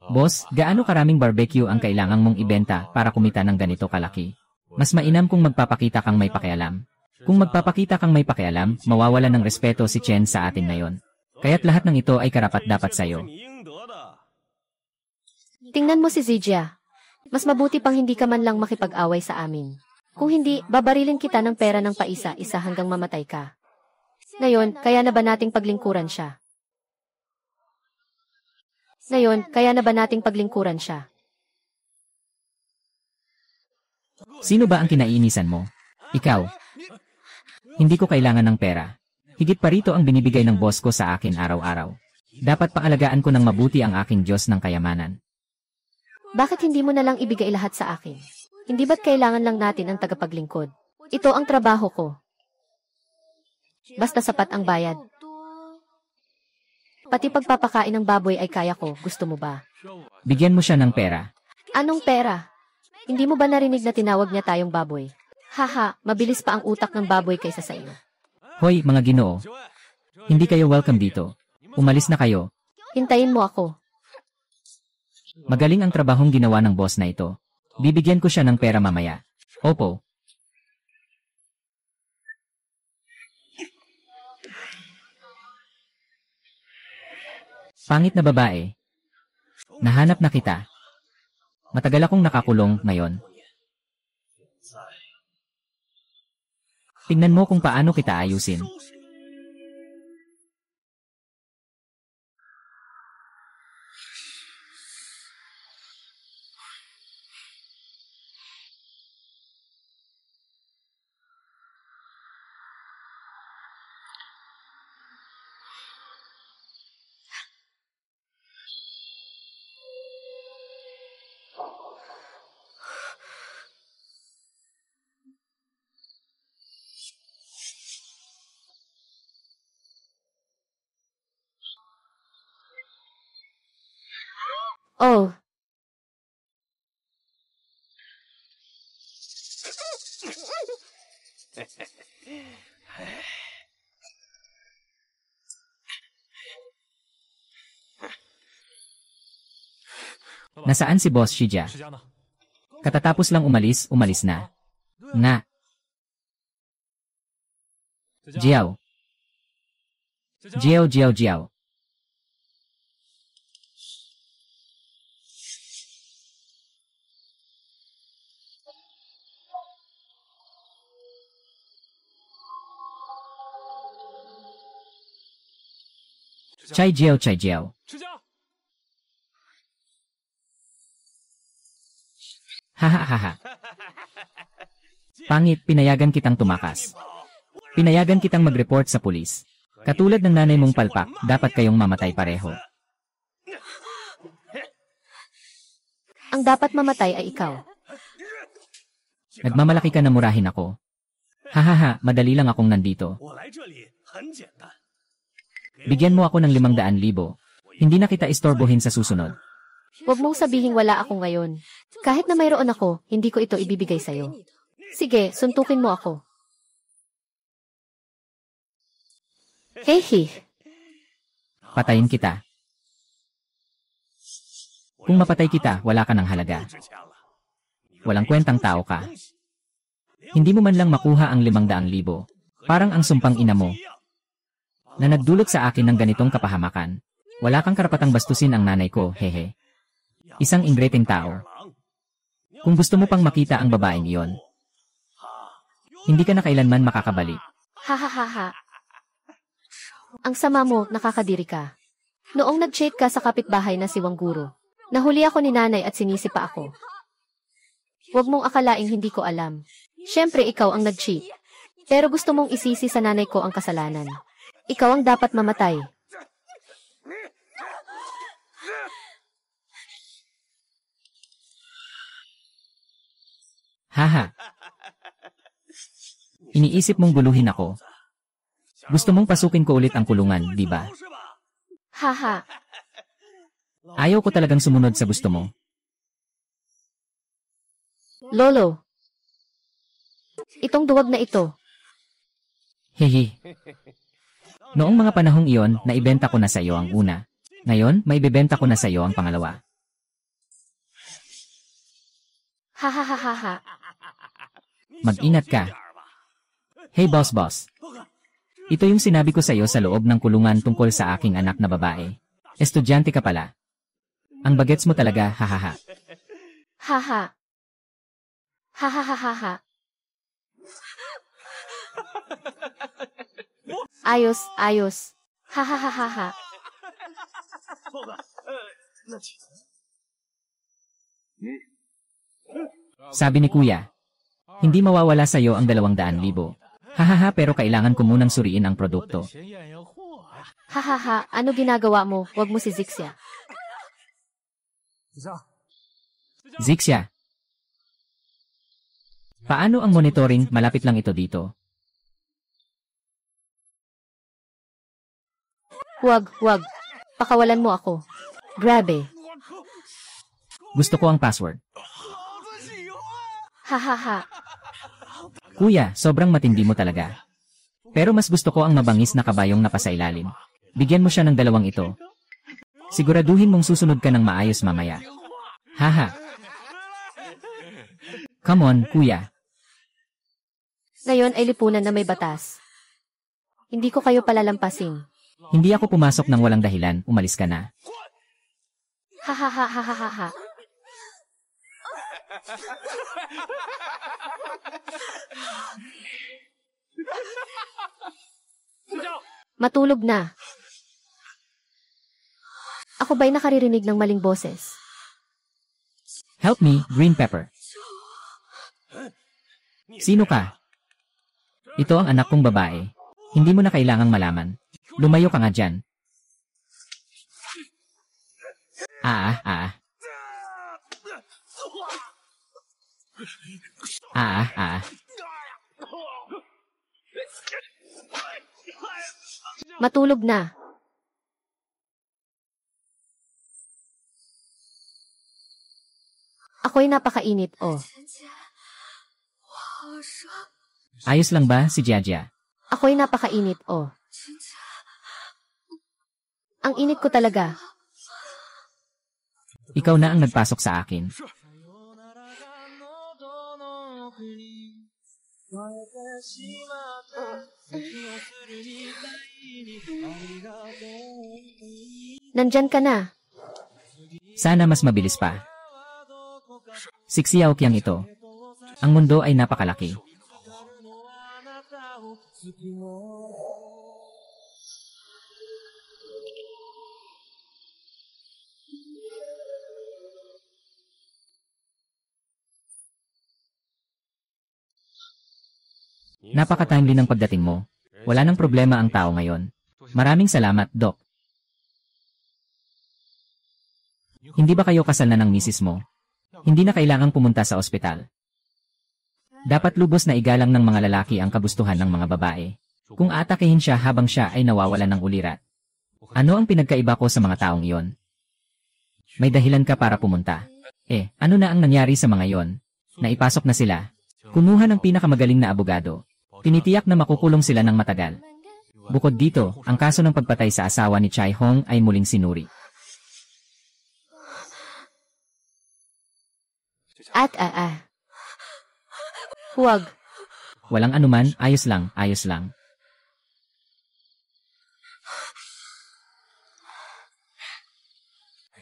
Boss, gaano karaming barbecue ang kailangang mong ibenta para kumita ng ganito kalaki? Mas mainam kung magpapakita kang may pakialam. Kung magpapakita kang may pakialam, mawawala ng respeto si Chen sa atin ngayon. Kaya't lahat ng ito ay karapat-dapat sayo. Tingnan mo si Zijia. Mas mabuti pang hindi ka man lang makipag-away sa amin. Kung hindi, babarilin kita ng pera ng paisa-isa hanggang mamatay ka. Ngayon, kaya na ba nating paglingkuran siya? Sino ba ang kinainisan mo? Ikaw. Hindi ko kailangan ng pera. Higit pa rito ang binibigay ng boss ko sa akin araw-araw. Dapat paalagaan ko ng mabuti ang aking Diyos ng kayamanan. Bakit hindi mo na lang ibigay lahat sa akin? Hindi ba't kailangan lang natin ang tagapaglingkod? Ito ang trabaho ko. Basta sapat ang bayad. Pati pagpapakain ng baboy ay kaya ko, gusto mo ba? Bigyan mo siya ng pera. Anong pera? Hindi mo ba narinig na tinawag niya tayong baboy? Haha, mabilis pa ang utak ng baboy kaysa sa iyo. Hoy, mga Ginoo. Hindi kayo welcome dito. Umalis na kayo. Hintayin mo ako. Magaling ang trabahong ginawa ng boss na ito. Bibigyan ko siya ng pera mamaya. Opo. Pangit na babae. Nahanap na kita. Matagal akong nakakulong ngayon. Tingnan mo kung paano kita ayusin. Oh. Nasaan si Boss Shija? Katatapos lang umalis na. Nga. Jiao. Jiao. Chai Jiao. Hahaha. Pangit, pinayagan kitang tumakas. Pinayagan kitang mag-report sa pulis. Katulad ng nanay mong palpak, dapat kayong mamatay pareho. Ang dapat mamatay ay ikaw. Nagmamalaki ka na murahin ako. Hahaha, madali lang akong nandito. Bigyan mo ako ng 500,000. Hindi na kita istorbohin sa susunod. Huwag mong sabihing wala ako ngayon. Kahit na mayroon ako, hindi ko ito ibibigay sa'yo. Sige, suntukin mo ako. Hehe. Patayin kita. Kung mapatay kita, wala ka ng halaga. Walang kwentang tao ka. Hindi mo man lang makuha ang 500,000. Parang ang sumpang ina mo na nagdulot sa akin ng ganitong kapahamakan. Wala kang karapatang bastusin ang nanay ko, hehe. Isang ingreteng tao. Kung gusto mo pang makita ang babaeng iyon, hindi ka na kailanman makakabalik. Hahaha. Ang sama mo, nakakadiri ka. Noong nag-cheat ka sa kapitbahay na si Wangguro, nahuli ako ni nanay at sinisi pa ako. Huwag mong akalaing hindi ko alam. Siyempre ikaw ang nag-cheat. Pero gusto mong isisi sa nanay ko ang kasalanan. Ikaw ang dapat mamatay. Haha. Iniisip mong guluhin ako. Gusto mong pasukin ko ulit ang kulungan, di ba? Haha. Ayaw ko talagang sumunod sa gusto mo. Lolo. Itong duwag na ito. Hehe. Noong mga panahong iyon, naibenta ko na sa iyo ang una. Ngayon, maibebenta ko na sa iyo ang pangalawa. Hahaha. Mag-ingat ka. Hey boss. Ito yung sinabi ko sa iyo sa loob ng kulungan tungkol sa aking anak na babae. Estudyante ka pala. Ang bagets mo talaga, hahaha. Haha. Hahaha. Ayos. Hahaha. Sabi ni kuya, hindi mawawala sa iyo ang 200,000. Hahaha, pero kailangan ko munang suriin ang produkto. Hahaha. Ano ginagawa mo? Huwag mo si Zixia. Zixia. Paano ang monitoring? Malapit lang ito dito. Huwag. Pakawalan mo ako. Grabe. Gusto ko ang password. Hahaha. Kuya, sobrang matindi mo talaga. Pero mas gusto ko ang mabangis na kabayong napasailalim. Bigyan mo siya ng 2 ito. Siguraduhin mong susunod ka ng maayos mamaya. Haha. Come on, kuya. Ngayon ay lipunan na may batas. Hindi ko kayo palalampasin. Hindi ako pumasok ng walang dahilan, umalis ka na. Hahaha. Matulog na. Ako ba'y nakaririnig ng maling boses? Help me, Green Pepper. Sino ka? Ito ang anak kong babae. Hindi mo na kailangang malaman. Lumayo ka nga dyan. Matulog na. Ako'y napakainit, oh. Ayos lang ba, si Jiajia? Ako'y napakainit, oh. Ang init ko talaga. Ikaw na ang nagpasok sa akin. Nandyan ka na. Sana mas mabilis pa. Siksiyaw kiyang ito. Ang mundo ay napakalaki. Napaka-timely ng pagdating mo. Wala nang problema ang tao ngayon. Maraming salamat, Doc. Hindi ba kayo kasal na ng misis mo? Hindi na kailangang pumunta sa ospital. Dapat lubos na igalang ng mga lalaki ang kagustuhan ng mga babae. Kung atakehin siya habang siya ay nawawalan ng ulirat. Ano ang pinagkaiba ko sa mga taong iyon? May dahilan ka para pumunta. Ano na ang nangyari sa mga iyon? Naipasok na sila. Kumuha ng pinakamagaling na abogado. Tinitiyak na makukulong sila ng matagal. Bukod dito, ang kaso ng pagpatay sa asawa ni Chai Hong ay muling sinuri. Huwag. Walang anuman, ayos lang, ayos lang.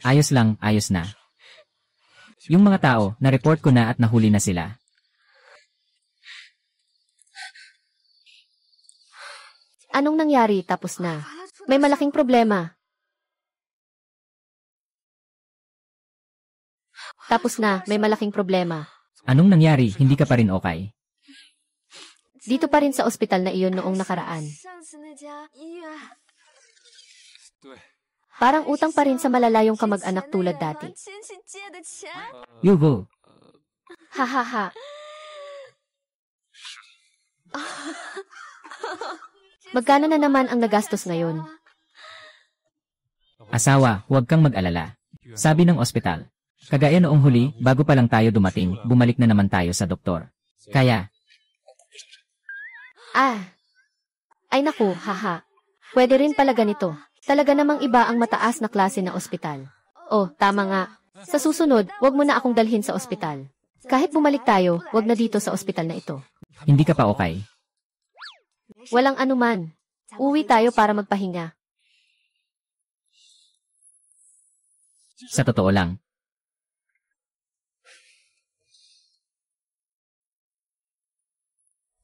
Ayos lang, ayos na. Yung mga tao, na-report ko na at nahuli na sila. Anong nangyari tapos na? May malaking problema. Tapos na, may malaking problema. Anong nangyari, hindi ka pa rin okay? Dito pa rin sa ospital na iyon noong nakaraan. Parang utang pa rin sa malalayong kamag-anak tulad dati. Yugo. Hahaha. Magkano na naman ang nagastos ngayon? Asawa, huwag kang mag-alala. Sabi ng ospital. Kagaya noong huli, bago pa lang tayo dumating, bumalik na naman tayo sa doktor. Kaya... Ay naku, haha. Pwede rin pala ganito. Talaga namang iba ang mataas na klase na ospital. Oh, tama nga. Sa susunod, wag mo na akong dalhin sa ospital. Kahit bumalik tayo, wag na dito sa ospital na ito. Hindi ka pa okay. Walang anuman. Uwi tayo para magpahinga. Sa totoo lang.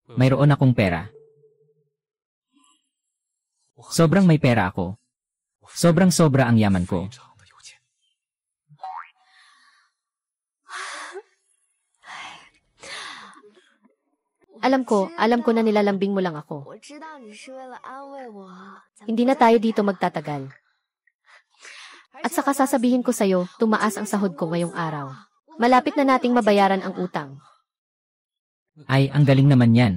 Mayroon akong pera. Sobrang may pera ako. Sobrang-sobra ang yaman ko. Alam ko na nilalambing mo lang ako. Hindi na tayo dito magtatagal. At saka sasabihin ko sa'yo, tumaas ang sahod ko ngayong araw. Malapit na nating mabayaran ang utang. Ay, ang galing naman yan.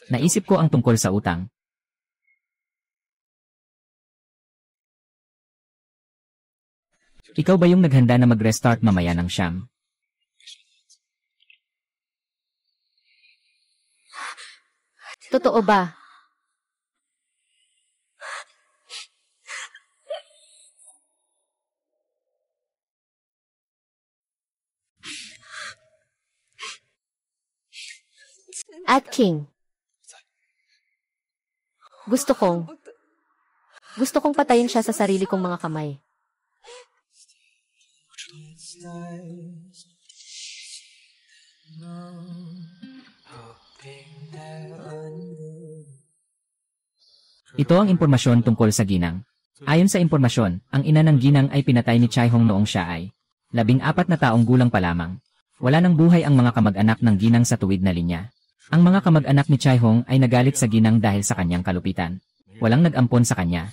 Naisip ko ang tungkol sa utang. Ikaw ba yung naghanda na mag-restart mamaya ng Siam? Totoo ba? At King. Gusto kong patayin siya sa sarili kong mga kamay. Ito ang impormasyon tungkol sa ginang. Ayon sa impormasyon, ang ina ng ginang ay pinatay ni Chai Hong noong siya ay 14 na taong gulang pa lamang. Wala nang buhay ang mga kamag-anak ng ginang sa tuwid na linya. Ang mga kamag-anak ni Chai Hong ay nagalit sa ginang dahil sa kanyang kalupitan. Walang nag-ampon sa kanya.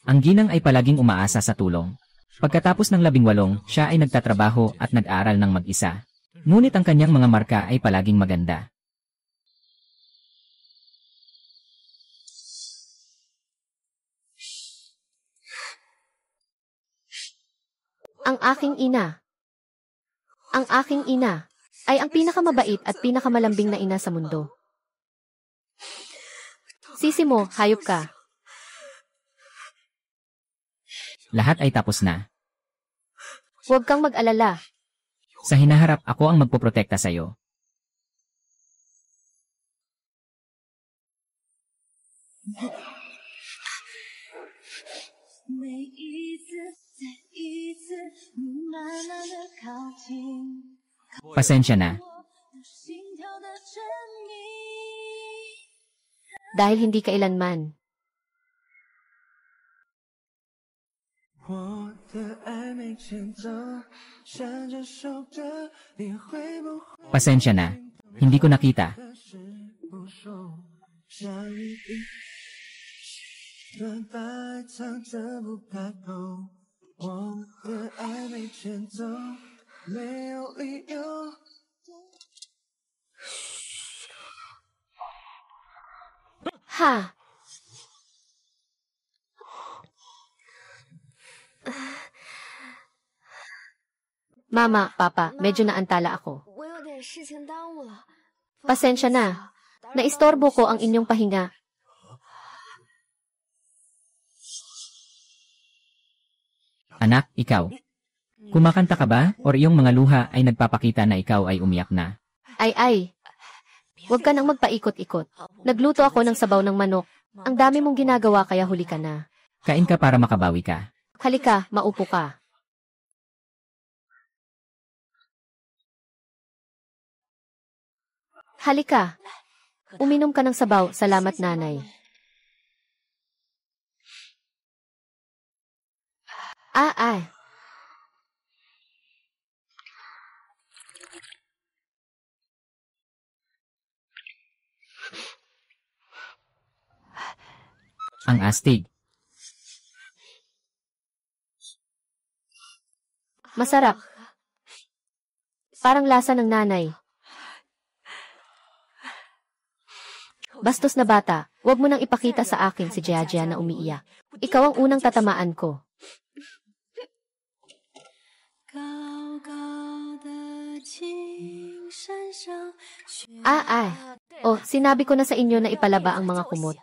Ang ginang ay palaging umaasa sa tulong. Pagkatapos ng 18, siya ay nagtatrabaho at nag-aral ng mag-isa. Ngunit ang kanyang mga marka ay palaging maganda. Ang aking ina ay ang pinakamabait at pinakamalambing na ina sa mundo. Sisi mo, hayop ka. Lahat ay tapos na. Huwag kang mag-alala. Sa hinaharap, ako ang magpoprotekta sa'yo. Pasensya na. Dahil hindi kailanman. Pasensya na. Hindi ko nakita. Ha! Mama, Papa, medyo naantala ako. Pasensya na. Naistorbo ko ang inyong pahinga. Anak, ikaw. Kumakanta ka ba? Or iyong mga luha ay nagpapakita na ikaw ay umiyak na? Ay. Huwag ka nang magpaikot-ikot. Nagluto ako ng sabaw ng manok. Ang dami mong ginagawa kaya huli ka na. Kain ka para makabawi ka. Halika, maupo ka. Halika. Uminom ka ng sabaw. Salamat, nanay. Ay. Ang astig. Masarap. Parang lasa ng nanay. Bastos na bata, huwag mo nang ipakita sa akin si Jiajia na umiiyak. Ikaw ang unang tatamaan ko. Ay. Oh, sinabi ko na sa inyo na ipalaba ang mga kumot.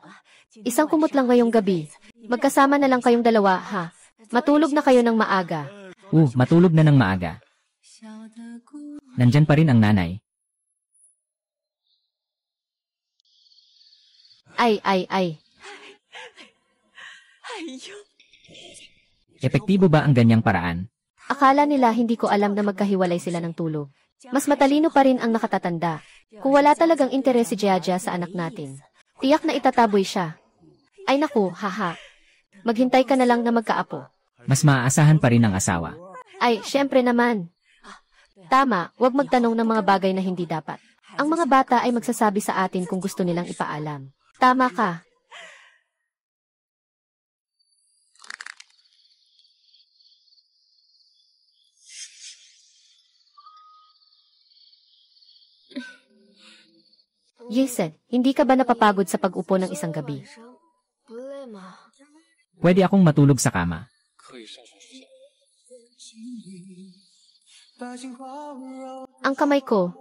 Isang kumot lang ngayong gabi. Magkasama na lang kayong dalawa, ha? Matulog na kayo ng maaga. Matulog na ng maaga. Nandyan pa rin ang nanay. Ay. Epektibo ba ang ganyang paraan? Akala nila hindi ko alam na magkahiwalay sila ng tulog. Mas matalino pa rin ang nakatatanda. Kung wala talagang interes si Jiajia sa anak natin, tiyak na itataboy siya. Ay naku, haha. Maghintay ka na lang na magkaapo. Mas maaasahan pa rin ang asawa. Ay, syempre naman. Tama, huwag magtanong ng mga bagay na hindi dapat. Ang mga bata ay magsasabi sa atin kung gusto nilang ipaalam. Tama ka. Yesen, hindi ka ba napapagod sa pag-upo ng isang gabi? Pwede akong matulog sa kama. Ang kamay ko.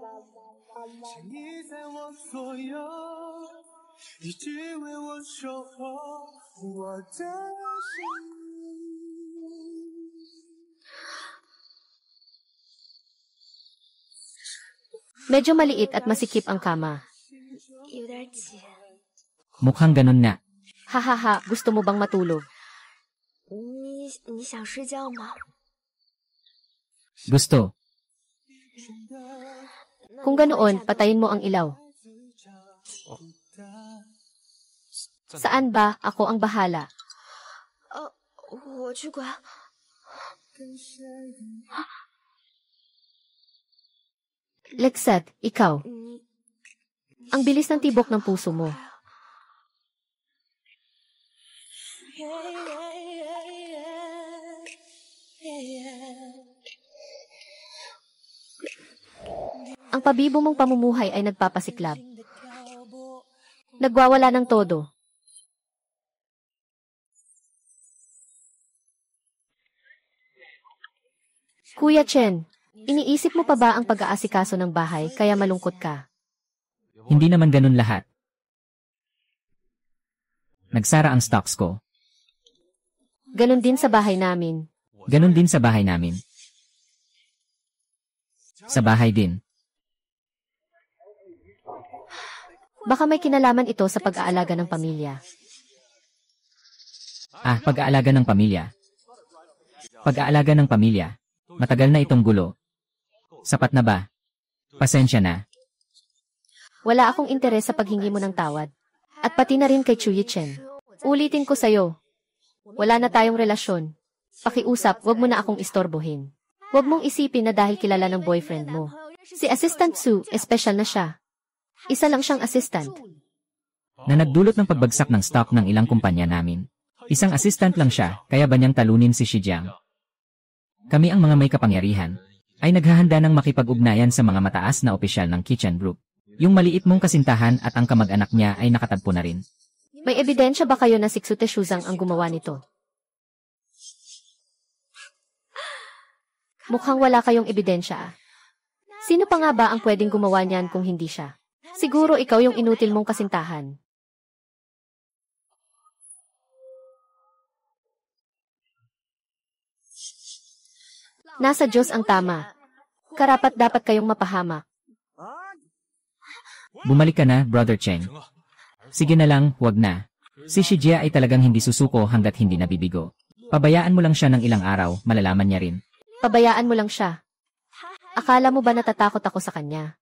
Medyo maliit at masikip ang kama. Mukhang ganun na. Hahaha, gusto mo bang matulog? Gusto. Kung ganoon, patayin mo ang ilaw. Saan ba? Ako ang bahala. Lexet, ikaw. Ang bilis ng tibok ng puso mo. Ang pabibo mong pamumuhay ay nagpapasiklab. Nagwawala ng todo. Kuya Chen, iniisip mo pa ba ang pag-aasikaso ng bahay kaya malungkot ka? Hindi naman ganun lahat. Nagsara ang stocks ko. Ganon din sa bahay namin. Ganun din sa bahay namin. Sa bahay din. Baka may kinalaman ito sa pag-aalaga ng pamilya. Pag-aalaga ng pamilya. Pag-aalaga ng pamilya. Matagal na itong gulo. Sapat na ba? Pasensya na. Wala akong interes sa paghingi mo ng tawad. At pati na rin kay Chuyi Chen. Ulitin ko sa'yo. Wala na tayong relasyon. Pakiusap, wag mo na akong istorbohin. Wag mong isipin na dahil kilala ng boyfriend mo. Si Assistant Sue, espesyal na siya. Isa lang siyang assistant. Na nagdulot ng pagbagsak ng stock ng ilang kumpanya namin. Isang assistant lang siya, kaya ba niyang talunin si Shijiang? Kami ang mga may kapangyarihan, ay naghahanda ng makipag-ugnayan sa mga mataas na opisyal ng Kitchen Group. Yung maliit mong kasintahan at ang kamag-anak niya ay nakatagpo na rin. May ebidensya ba kayo na si Xute Shuzang ang gumawa nito? Mukhang wala kayong ebidensya. Sino pa nga ba ang pwedeng gumawa niyan kung hindi siya? Siguro ikaw yung inutil mong kasintahan. Nasa Diyos ang tama. Karapat dapat kayong mapahamak. Bumalik ka na, Brother Cheng. Sige na lang, huwag na. Si Shijia ay talagang hindi susuko hanggat hindi nabibigo. Pabayaan mo lang siya ng ilang araw, malalaman niya rin. Pabayaan mo lang siya. Akala mo ba natatakot ako sa kanya?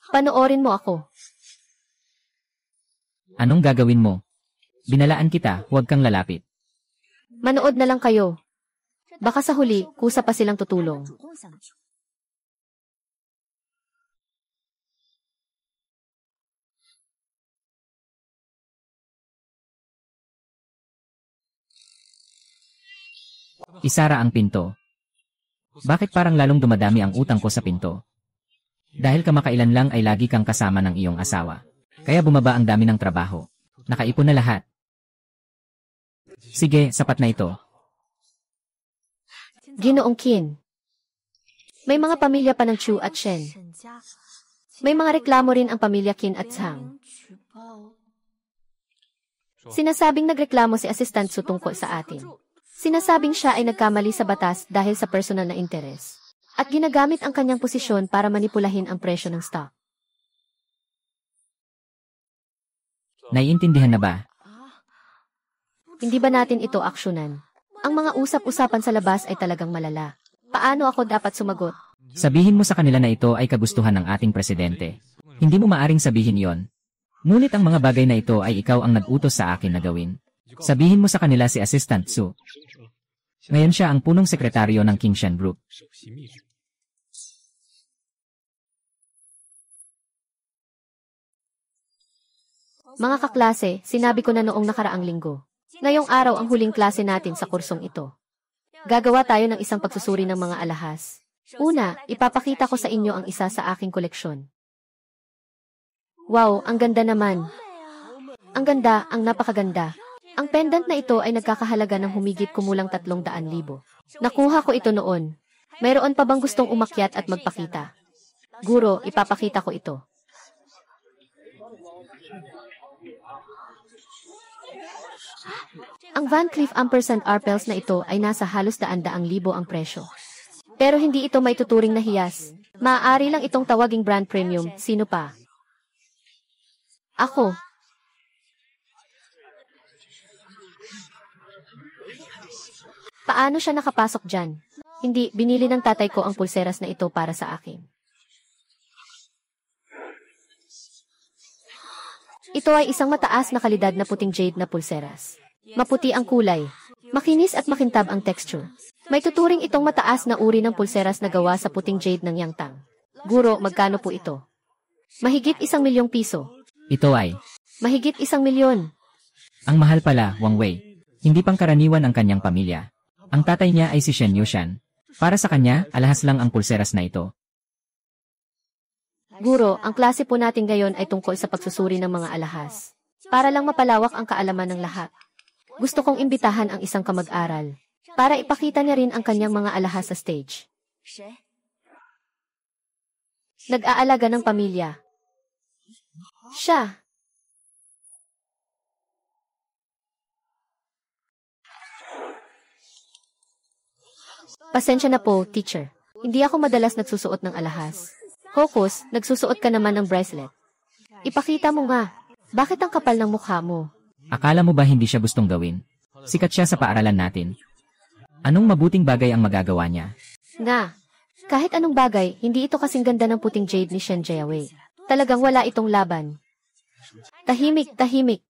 Panoorin mo ako. Anong gagawin mo? Binalaan kita, huwag kang lalapit. Manood na lang kayo. Baka sa huli, kusa pa silang tutulong. Isara ang pinto. Bakit parang lalong dumadami ang utang ko sa pinto? Dahil kamakailan lang ay lagi kang kasama ng iyong asawa. Kaya bumaba ang dami ng trabaho. Nakaipon na lahat. Sige, sapat na ito. Ginoong Qin. May mga pamilya pa ng Chu at Shen. May mga reklamo rin ang pamilya Qin at Zhang. Sinasabing nagreklamo si Assistant Su tungkol sa atin. Sinasabing siya ay nagkamali sa batas dahil sa personal na interes. At ginagamit ang kanyang posisyon para manipulahin ang presyo ng stock. Naiintindihan na ba? Hindi ba natin ito aksyonan? Ang mga usap-usapan sa labas ay talagang malala. Paano ako dapat sumagot? Sabihin mo sa kanila na ito ay kagustuhan ng ating presidente. Hindi mo maaring sabihin iyon. Ngunit ang mga bagay na ito ay ikaw ang nag-utos sa akin na gawin. Sabihin mo sa kanila si Assistant Su. Ngayon siya ang punong sekretaryo ng Kingshan Group. Mga kaklase, sinabi ko na noong nakaraang linggo. Ngayong araw ang huling klase natin sa kursong ito. Gagawa tayo ng isang pagsusuri ng mga alahas. Una, ipapakita ko sa inyo ang isa sa aking koleksyon. Wow, ang ganda naman. Ang ganda, ang napakaganda. Ang pendant na ito ay nagkakahalaga ng humigit kumulang 300,000. Nakuha ko ito noon. Mayroon pa bang gustong umakyat at magpakita? Guro, ipapakita ko ito. Ang Van Cleef & Arpels na ito ay nasa halos 100,000 ang presyo. Pero hindi ito maituturing na hiyas. Maaari lang itong tawaging brand premium. Sino pa? Ako. Paano siya nakapasok dyan? Hindi, binili ng tatay ko ang pulseras na ito para sa akin. Ito ay isang mataas na kalidad na puting jade na pulseras. Maputi ang kulay. Makinis at makintab ang texture. May tuturing itong mataas na uri ng pulseras na gawa sa puting jade ng Yangtang. Guro, magkano po ito? Mahigit 1,000,000 piso. Ito ay Mahigit 1,000,000. ang mahal pala, Wang Wei. Hindi pangkaraniwan ang kanyang pamilya. Ang tatay niya ay si Shen Yushan. Para sa kanya, alahas lang ang pulseras na ito. Guro, ang klase po natin ngayon ay tungkol sa pagsusuri ng mga alahas. Para lang mapalawak ang kaalaman ng lahat. Gusto kong imbitahan ang isang kamag-aral. Para ipakita niya rin ang kanyang mga alahas sa stage. Nag-aalaga ng pamilya. Siya. Pasensya na po, teacher. Hindi ako madalas nagsusuot ng alahas. Hokus, nagsusuot ka naman ng bracelet. Ipakita mo nga. Bakit ang kapal ng mukha mo? Akala mo ba hindi siya gustong gawin? Sikat siya sa paaralan natin. Anong mabuting bagay ang magagawa niya? Nga. Kahit anong bagay, hindi ito kasing ganda ng puting jade ni Shen Jiawei. Talagang wala itong laban. Tahimik, tahimik.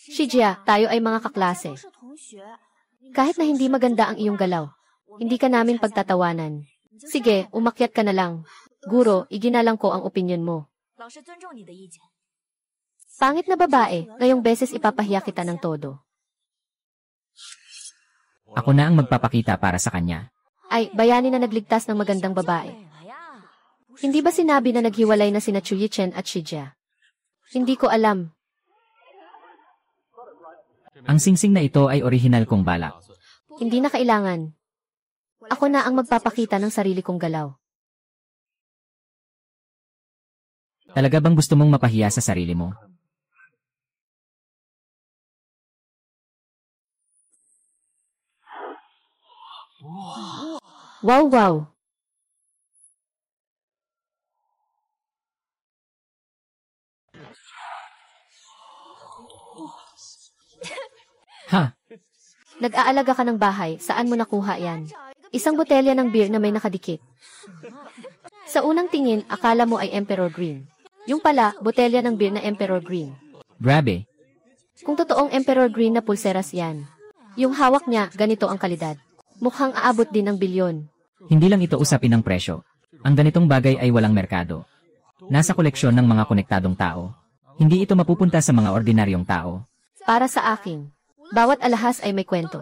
Shijia, tayo ay mga kaklase. Kahit na hindi maganda ang iyong galaw, hindi ka namin pagtatawanan. Sige, umakyat ka na lang. Guro, iginalang ko ang opinyon mo. Pangit na babae, ngayong beses ipapahiya kita ng todo. Ako na ang magpapakita para sa kanya. Ay, bayani na nagligtas ng magandang babae. Hindi ba sinabi na naghiwalay na sina Chuyichen at Shijia? Hindi ko alam. Ang singsing na ito ay orihinal kong balak. Hindi na kailangan. Ako na ang magpapakita ng sarili kong galaw. Talaga bang gusto mong mapahiya sa sarili mo? Wow, wow. Ha? Nag-aalaga ka ng bahay, saan mo nakuha yan? Isang botelya ng beer na may nakadikit. Sa unang tingin, akala mo ay Emperor Green. Yung pala, botelya ng beer na Emperor Green. Grabe. Kung totoong Emperor Green na pulseras yan. Yung hawak niya, ganito ang kalidad. Mukhang aabot din ng bilyon. Hindi lang ito usapin ng presyo. Ang ganitong bagay ay walang merkado. Nasa koleksyon ng mga konektadong tao. Hindi ito mapupunta sa mga ordinaryong tao. Para sa akin, bawat alahas ay may kwento.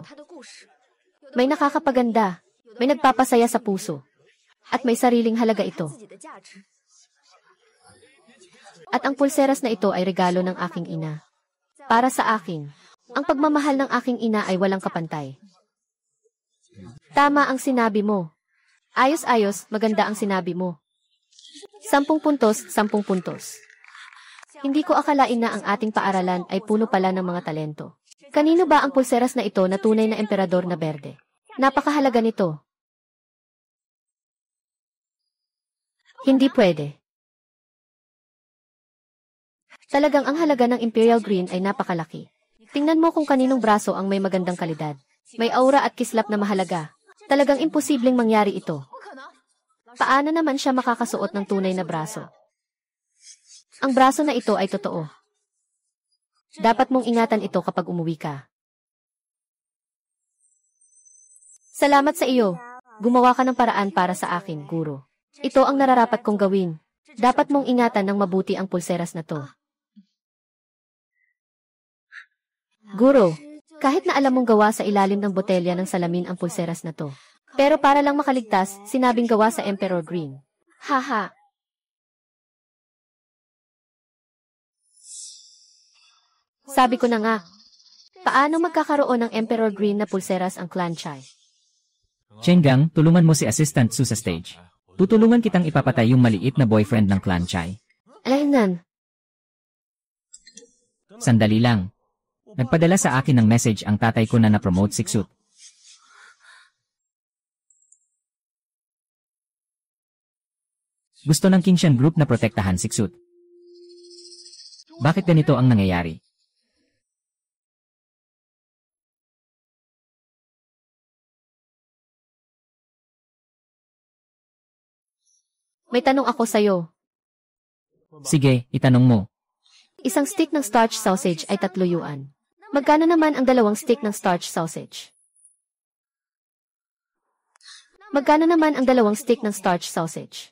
May nakakapaganda, may nagpapasaya sa puso, at may sariling halaga ito. At ang pulseras na ito ay regalo ng aking ina. Para sa akin, ang pagmamahal ng aking ina ay walang kapantay. Tama ang sinabi mo. Ayos-ayos, maganda ang sinabi mo. 10 puntos, 10 puntos. Hindi ko akalain na ang ating paaralan ay puno pala ng mga talento. Kanino ba ang pulseras na ito na tunay na emperador na berde? Napakahalaga nito. Hindi pwede. Talagang ang halaga ng Imperial Green ay napakalaki. Tingnan mo kung kaninong braso ang may magandang kalidad. May aura at kislap na mahalaga. Talagang imposibleng mangyari ito. Paano naman siya makakasuot ng tunay na braso? Ang braso na ito ay totoo. Dapat mong ingatan ito kapag umuwi ka. Salamat sa iyo. Gumawa ka ng paraan para sa akin, Guro. Ito ang nararapat kong gawin. Dapat mong ingatan ng mabuti ang pulseras na to. Guro, kahit na alam mong gawa sa ilalim ng botelya ng salamin ang pulseras na to. Pero para lang makaligtas, sinabing gawa sa Emperor Green. Haha. Sabi ko na nga, paano magkakaroon ng Emperor Green na pulseras ang Clan Chai? Chenggang, tulungan mo si Assistant Su sa stage. Tutulungan kitang ipapatay yung maliit na boyfriend ng Clan Chai. Alaynan. Sandali lang. Nagpadala sa akin ng message ang tatay ko na na-promote si Ksut. Gusto ng Kingshan Group na protektahan si Ksut. Bakit ganito ang nangyayari? May tanong ako sa'yo. Sige, itanong mo. Isang stick ng starch sausage ay 3 yuan. Magkano naman ang 2 stick ng starch sausage? Magkano naman ang 2 stick ng starch sausage?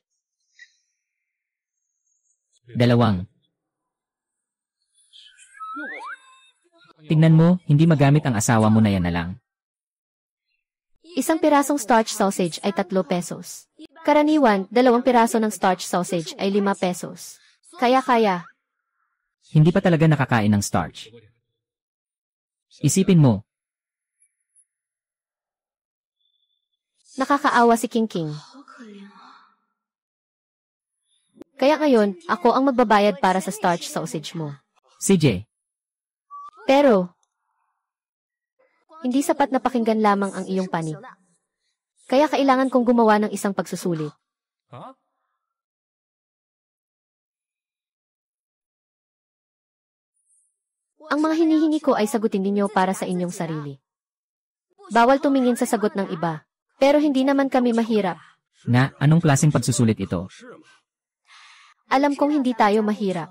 2. Tingnan mo, hindi magamit ang asawa mo na yan na lang. Isang pirasong starch sausage ay 3 pesos. Karaniwan, 2 piraso ng starch sausage ay 5 pesos. Kaya. Hindi pa talaga nakakain ng starch. Isipin mo. Nakakaawa si King King. Kaya ngayon, ako ang magbabayad para sa starch sausage mo. CJ. Pero, hindi sapat na pakinggan lamang ang iyong panig. Kaya kailangan kong gumawa ng isang pagsusulit. Ang mga hinihingi ko ay sagutin ninyo para sa inyong sarili. Bawal tumingin sa sagot ng iba. Pero hindi naman kami mahirap. Na, anong klaseng pagsusulit ito? Alam kong hindi tayo mahirap.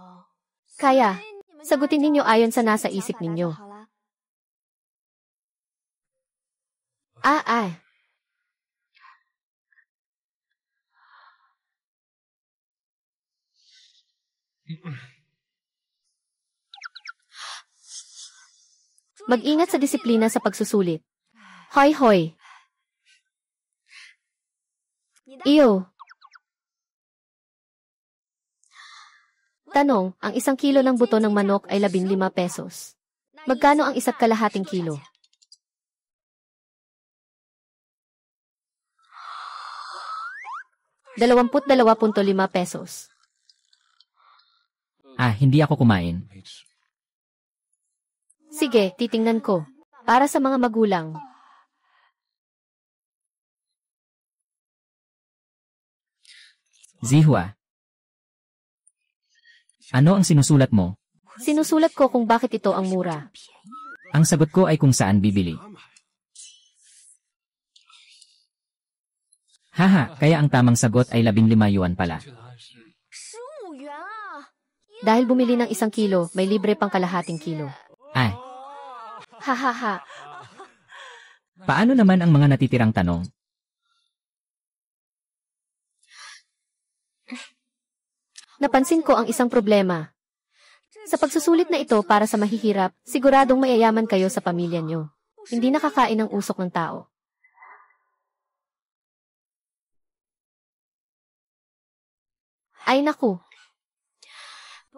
Kaya, Sagutin ninyo ayon sa nasa isip ninyo. Ay. Mag-ingat sa disiplina sa pagsusulit. Hoy. Iyo. Tanong, ang 1 kilo ng buto ng manok ay 15 pesos. Magkano ang 1.5 kilo? ₱22.5. Hindi ako kumain. Sige, titingnan ko. Para sa mga magulang. Zihua. Ano ang sinusulat mo? Sinusulat ko kung bakit ito ang mura. Ang sagot ko ay kung saan bibili. Kaya ang tamang sagot ay 15 yuan pala. Dahil bumili ng 1 kilo, may libre pang kalahating kilo. Ha. Paano naman ang mga natitirang tanong? Napansin ko ang isang problema. Sa pagsusulit na ito para sa mahihirap, siguradong mayayaman kayo sa pamilya nyo. Hindi nakakain ng usok ng tao. Ay naku.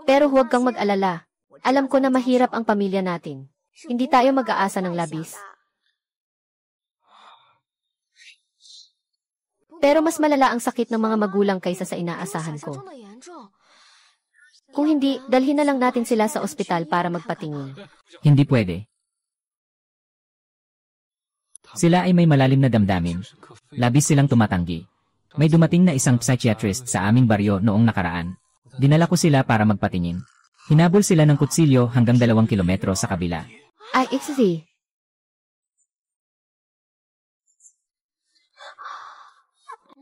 Pero huwag kang mag-alala. Alam ko na mahirap ang pamilya natin. Hindi tayo mag-aasa ng labis. Pero mas malala ang sakit ng mga magulang kaysa sa inaasahan ko. Kung hindi, dalhin na lang natin sila sa ospital para magpatingin. Hindi pwede. Sila ay may malalim na damdamin. Labis silang tumatanggi. May dumating na isang psychiatrist sa aming baryo noong nakaraan. Dinala ko sila para magpatingin. Hinabol sila ng kutsilyo hanggang 2 kilometro sa kabila. Ay, easy.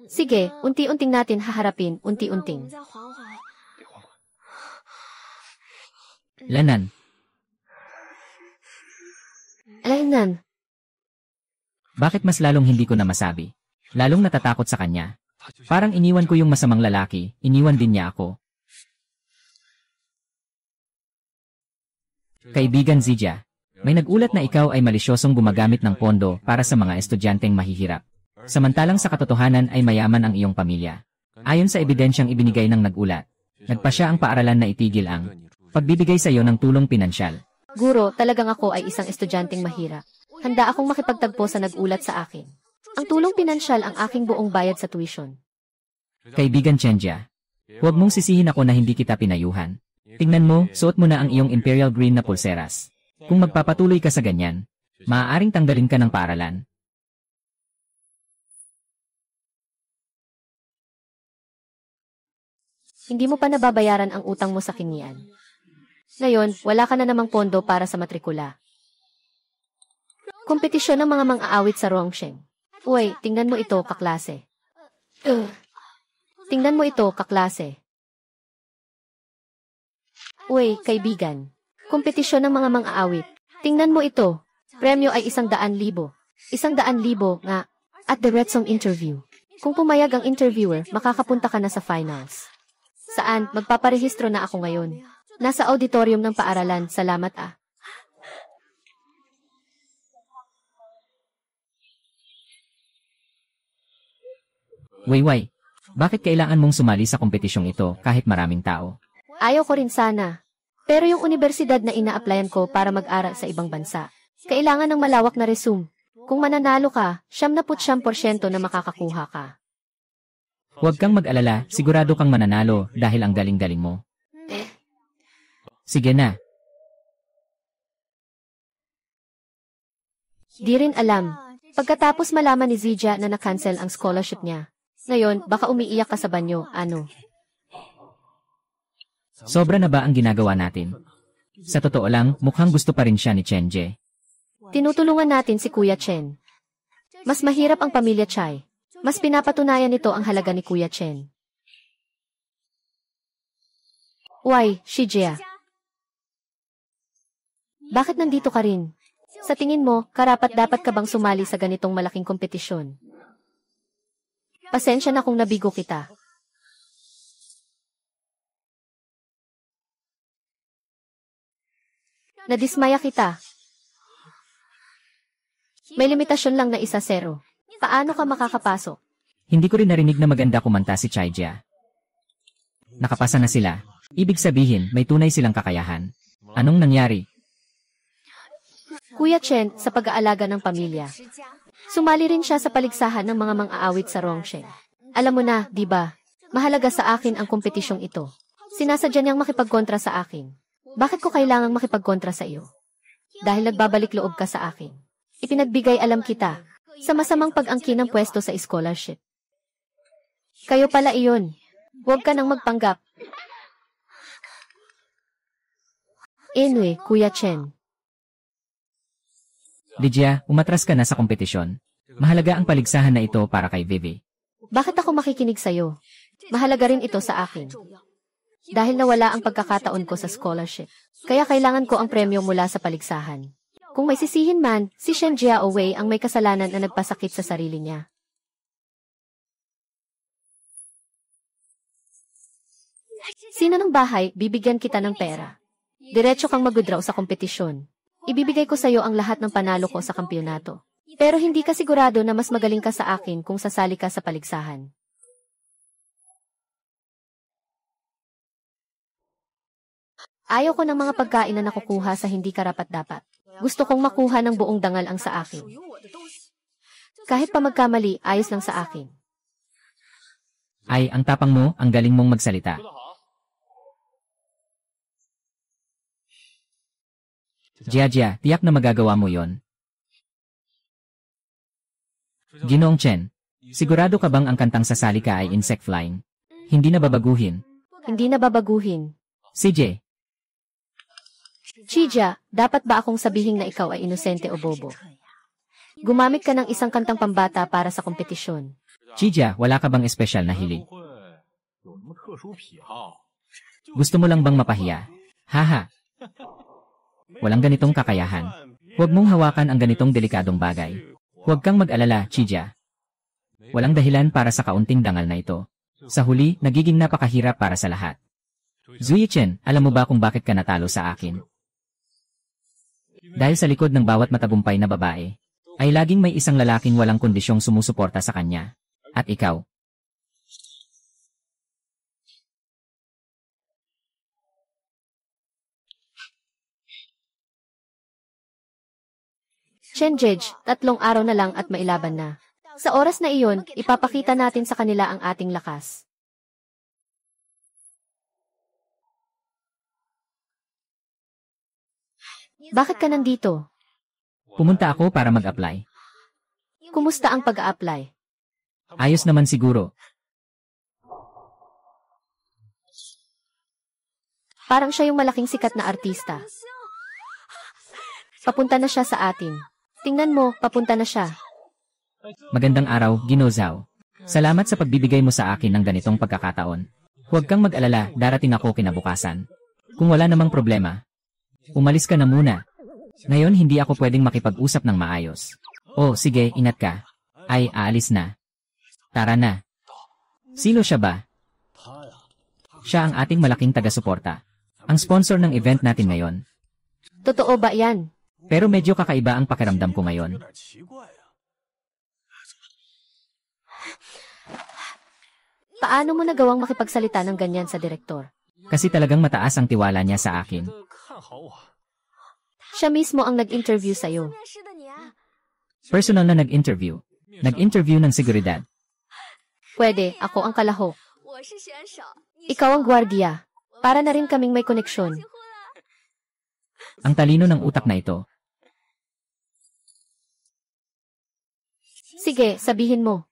Sige, unti-unting natin haharapin, unti-unting. Lanan. Bakit mas lalong hindi ko na masabi? Lalong natatakot sa kanya. Parang iniwan ko yung masamang lalaki, iniwan din niya ako. Kaibigan Zijia, may nagulat na ikaw ay malisyosong gumagamit ng pondo para sa mga estudyanteng mahihirap. Samantalang sa katotohanan ay mayaman ang iyong pamilya. Ayon sa ebidensyang ibinigay ng nagulat, nagpa siya ang paaralan na itigil ang pagbibigay sa iyo ng tulong pinansyal. Guro, talagang ako ay isang estudyanteng mahirap. Handa akong makipagtagpo sa nagulat sa akin. Ang tulong pinansyal ang aking buong bayad sa tuition. Kaibigan Chenjia, huwag mong sisihin ako na hindi kita pinayuhan. Tingnan mo, suot mo na ang iyong Imperial Green na pulseras. Kung magpapatuloy ka sa ganyan, maaaring tanggalin ka ng paaralan. Hindi mo pa nababayaran ang utang mo sa kinian. Ngayon, wala ka na namang pondo para sa matrikula. Kompetisyon ng mga mang-aawit sa Rongsheng. Uy, tingnan mo ito, kaklase. Tingnan mo ito, kaklase. Uy, kaibigan. Kompetisyon ng mga mang-aawit. Tingnan mo ito. Premyo ay 100,000. 100,000 nga. At the Red Song interview. Kung pumayag ang interviewer, makakapunta ka na sa finals. Saan? Magpaparehistro na ako ngayon. Nasa auditorium ng paaralan. Salamat ah. Wayway, bakit kailangan mong sumali sa kompetisyong ito kahit maraming tao? Ayaw ko rin sana. Pero yung universidad na ina-applyan ko para mag-aral sa ibang bansa, kailangan ng malawak na resume. Kung mananalo ka, 99% na makakakuha ka. Huwag kang mag-alala, sigurado kang mananalo dahil ang galing-galing mo. Sige na. Di rin alam. Pagkatapos malaman ni Zijia na na-cancel ang scholarship niya. Ngayon, baka umiiyak ka sa banyo, ano? Sobra na ba ang ginagawa natin? Sa totoo lang, mukhang gusto pa rin siya ni Chenje. Tinutulungan natin si Kuya Chen. Mas mahirap ang pamilya Chai. Mas pinapatunayan nito ang halaga ni Kuya Chen. Why, Shijia? Bakit nandito ka rin? Sa tingin mo, karapat-dapat ka bang sumali sa ganitong malaking kompetisyon? Pasensya na kung nabigo kita. Nadismaya kita. May limitasyon lang na 1-0. Paano ka makakapasok? Hindi ko rin narinig na maganda kumanta si Chaijia. Nakapasa na sila. Ibig sabihin, may tunay silang kakayahan. Anong nangyari? Kuya Chen, sa pag-aalaga ng pamilya. Sumali rin siya sa paligsahan ng mga mang-aawit sa Rongsheng. Alam mo na, di ba? Mahalaga sa akin ang kompetisyong ito. Sinasadya niyang makipagkontra sa akin. Bakit ko kailangang makipagkontra sa iyo? Dahil nagbabalik loob ka sa akin. Ipinagbigay alam kita sa masamang pag-angkin ng pwesto sa scholarship. Kayo pala iyon. Huwag ka nang magpanggap. Anyway, Kuya Chen. Lydia, umatras ka na sa kompetisyon. Mahalaga ang paligsahan na ito para kay Vivi. Bakit ako makikinig sa'yo? Mahalaga rin ito sa akin. Dahil nawala ang pagkakataon ko sa scholarship. Kaya kailangan ko ang premyo mula sa paligsahan. Kung may sisihin man, si Shen Jiaowei ang may kasalanan na nagpasakit sa sarili niya. Sino ng bahay, bibigyan kita ng pera. Diretso kang mag-withdraw sa kompetisyon. Ibibigay ko sa iyo ang lahat ng panalo ko sa kampyonato. Pero hindi ka sigurado na mas magaling ka sa akin kung sasali ka sa paligsahan. Ayaw ko ng mga pagkain na nakukuha sa hindi karapat-dapat. Gusto kong makuha ng buong dangal ang sa akin. Kahit pa magkamali, ayos lang sa akin. Ay, ang tapang mo, ang galing mong magsalita. Jia, tiyak na magagawa mo yon. Ginoong Chen, sigurado ka bang ang kantang sasali ka ay insect flying? Hindi na babaguhin. Hindi na babaguhin. CJ. Chija, dapat ba akong sabihin na ikaw ay inosente o bobo? Gumamit ka ng isang kantang pambata para sa kompetisyon. Chija, wala ka bang espesyal na hilig? Gusto mo lang bang mapahiya? Haha. Walang ganitong kakayahan. Huwag mong hawakan ang ganitong delikadong bagay. Huwag kang mag-alala, Chija. Walang dahilan para sa kaunting dangal na ito. Sa huli, nagiging napakahirap para sa lahat. Zuyi Chen, alam mo ba kung bakit ka natalo sa akin? Dahil sa likod ng bawat matagumpay na babae, ay laging may isang lalaking walang kondisyong sumusuporta sa kanya. At ikaw. Chenjej, 3 araw na lang at mailaban na. Sa oras na iyon, ipapakita natin sa kanila ang ating lakas. Bakit ka nandito? Pumunta ako para mag-apply. Kumusta ang pag-a-apply? Ayos naman siguro. Parang siya yung malaking sikat na artista. Papunta na siya sa atin. Tingnan mo, papunta na siya. Magandang araw, Ginozao. Salamat sa pagbibigay mo sa akin ng ganitong pagkakataon. Huwag kang mag-alala, darating ako kinabukasan. Kung wala namang problema, umalis ka na muna. Ngayon hindi ako pwedeng makipag-usap ng maayos. Oh, sige, ingat ka. Ay, aalis na. Tara na. Sino siya ba? Siya ang ating malaking taga-suporta. Ang sponsor ng event natin ngayon. Totoo ba yan? Pero medyo kakaiba ang pakiramdam ko ngayon. Paano mo nagawang makipagsalita ng ganyan sa direktor? Kasi talagang mataas ang tiwala niya sa akin. Siya mismo ang nag-interview sa'yo. Personal na nag-interview. Nag-interview ng seguridad. Pwede, ako ang kalahok. Ikaw ang gwardiya. Para na rin kaming may koneksyon. Ang talino ng utak na ito. Sige, sabihin mo.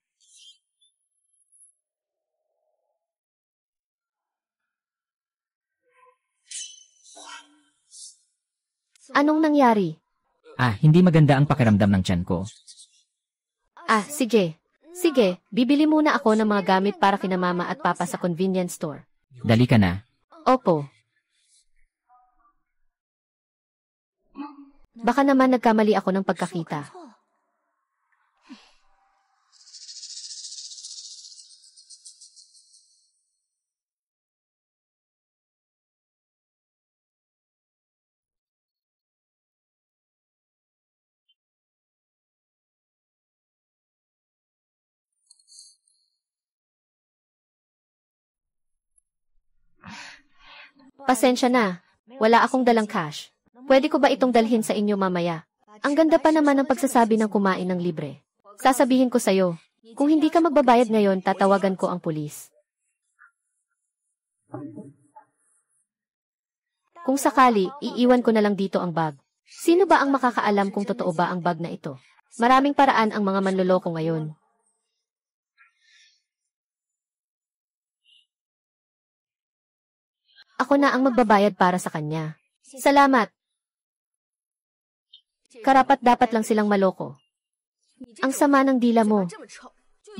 Anong nangyari? Hindi maganda ang pakiramdam ng tiyan ko. Sige. Sige, bibili muna ako ng mga gamit para kina mama at papa sa convenience store. Dali ka na. Opo. Baka naman nagkamali ako ng pagkakita. Pasensya na. Wala akong dalang cash. Pwede ko ba itong dalhin sa inyo mamaya? Ang ganda pa naman ng pagsasabi ng kumain ng libre. Sasabihin ko sa'yo, kung hindi ka magbabayad ngayon, tatawagan ko ang pulis. Kung sakali, iiwan ko na lang dito ang bag. Sino ba ang makakaalam kung totoo ba ang bag na ito? Maraming paraan ang mga manloloko ngayon. Ako na ang magbabayad para sa kanya. Salamat. Karapat-dapat lang silang maloko. Ang sama ng dila mo.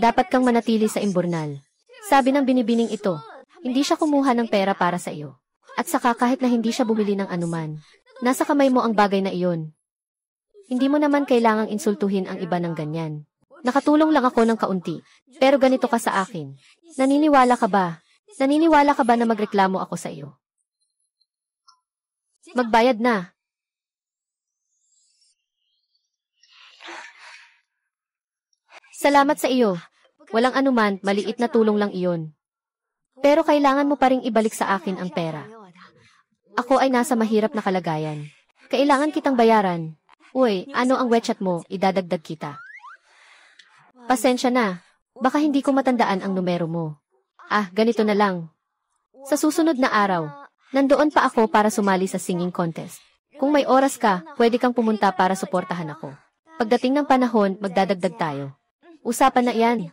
Dapat kang manatili sa imburnal. Sabi ng binibining ito, hindi siya kumuha ng pera para sa iyo. At saka kahit na hindi siya bumili ng anuman, nasa kamay mo ang bagay na iyon. Hindi mo naman kailangang insultuhin ang iba ng ganyan. Nakatulong lang ako ng kaunti, pero ganito ka sa akin. Naniniwala ka ba? Naniniwala ka ba na magreklamo ako sa iyo? Magbayad na. Salamat sa iyo. Walang anuman, maliit na tulong lang iyon. Pero kailangan mo pa ring ibalik sa akin ang pera. Ako ay nasa mahirap na kalagayan. Kailangan kitang bayaran. Uy, ano ang WeChat mo? Idadagdag kita. Pasensya na. Baka hindi ko matandaan ang numero mo. Ganito na lang. Sa susunod na araw, nandoon pa ako para sumali sa singing contest. Kung may oras ka, pwede kang pumunta para suportahan ako. Pagdating ng panahon, magdadagdag tayo. Usapan na iyan.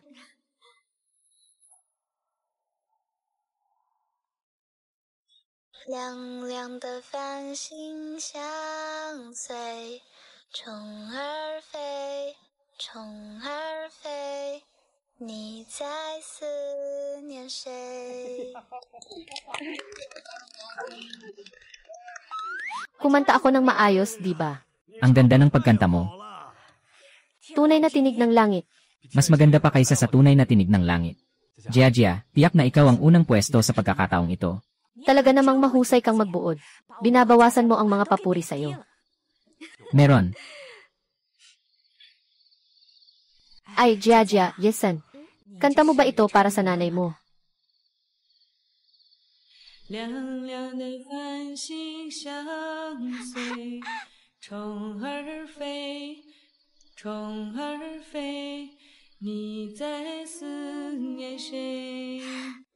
Kumanta ako ng maayos, di ba? Ang ganda ng pagkanta mo. Tunay na tinig ng langit. Mas maganda pa kaysa sa tunay na tinig ng langit. Jia, tiyak na ikaw ang unang pwesto sa pagkakataong ito. Talaga namang mahusay kang magbuod. Binabawasan mo ang mga papuri sa'yo. Meron. Ay, Jia, yesan. Kanta mo ba ito para sa nanay mo?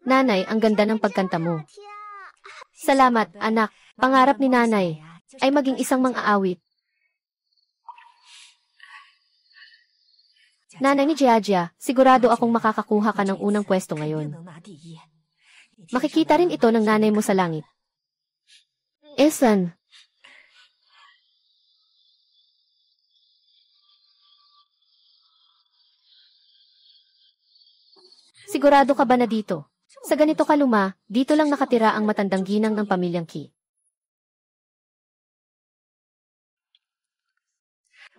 Nanay, ang ganda ng pagkanta mo. Salamat, anak. Pangarap ni nanay ay maging isang mang-aawit. Nanay ni Jia, sigurado akong makakakuha ka ng unang pwesto ngayon. Makikita rin ito ng nanay mo sa langit. Esan. Sigurado ka ba na dito? Sa ganito kaluma, dito lang nakatira ang matandang ginang ng pamilyang Qi.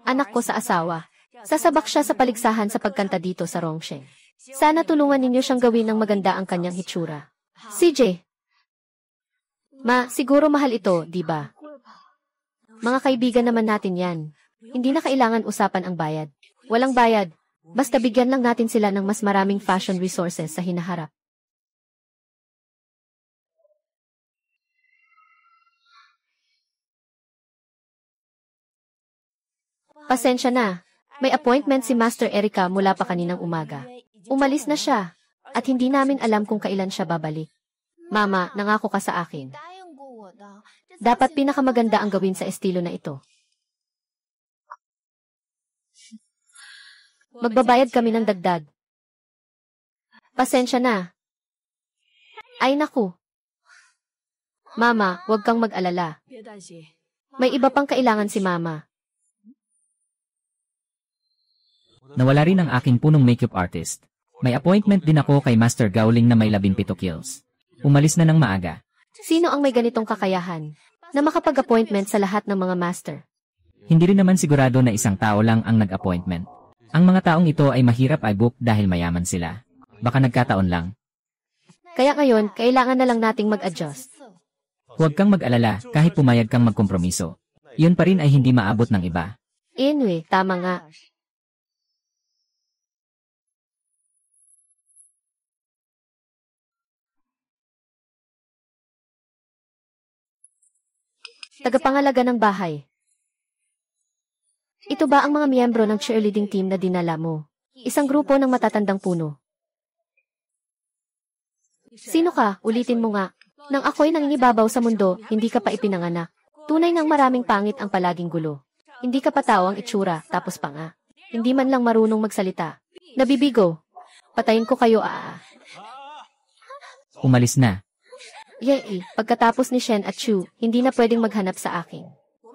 Anak ko sa asawa. Sasabak siya sa paligsahan sa pagkanta dito sa Rongsheng. Sana tulungan ninyo siyang gawin ng maganda ang kanyang hitsura. CJ. Ma, siguro mahal ito, di ba? Mga kaibigan naman natin yan. Hindi na kailangan usapan ang bayad. Walang bayad. Basta bigyan lang natin sila ng mas maraming fashion resources sa hinaharap. Pasensya na. May appointment si Master Erica mula pa kaninang umaga. Umalis na siya, at hindi namin alam kung kailan siya babalik. Mama, nangako ka sa akin. Dapat pinakamaganda ang gawin sa estilo na ito. Magbabayad kami ng dagdag. Pasensya na. Ay naku. Mama, huwag kang mag-alala. May iba pang kailangan si Mama. Nawala rin ang aking punong makeup artist. May appointment din ako kay Master Gowling na may 17 kills. Umalis na ng maaga. Sino ang may ganitong kakayahan na makapag-appointment sa lahat ng mga master? Hindi rin naman sigurado na isang tao lang ang nag-appointment. Ang mga taong ito ay mahirap i-book dahil mayaman sila. Baka nagkataon lang. Kaya ngayon, kailangan na lang nating mag-adjust. Huwag kang mag-alala kahit pumayag kang magkompromiso. Yun pa rin ay hindi maabot ng iba. Anyway, tama nga. Tagapangalaga ng bahay. Ito ba ang mga miyembro ng cheerleading team na dinala mo? Isang grupo ng matatandang puno. Sino ka? Ulitin mo nga. Nang ako'y nangingibabaw sa mundo, hindi ka pa ipinanganak. Tunay ngang maraming pangit ang palaging gulo. Hindi ka pa tao ang itsura, tapos pa nga. Hindi man lang marunong magsalita. Nabibigo. Patayin ko kayo Umalis na. Yei, pagkatapos ni Shen at Chu, hindi na pwedeng maghanap sa akin.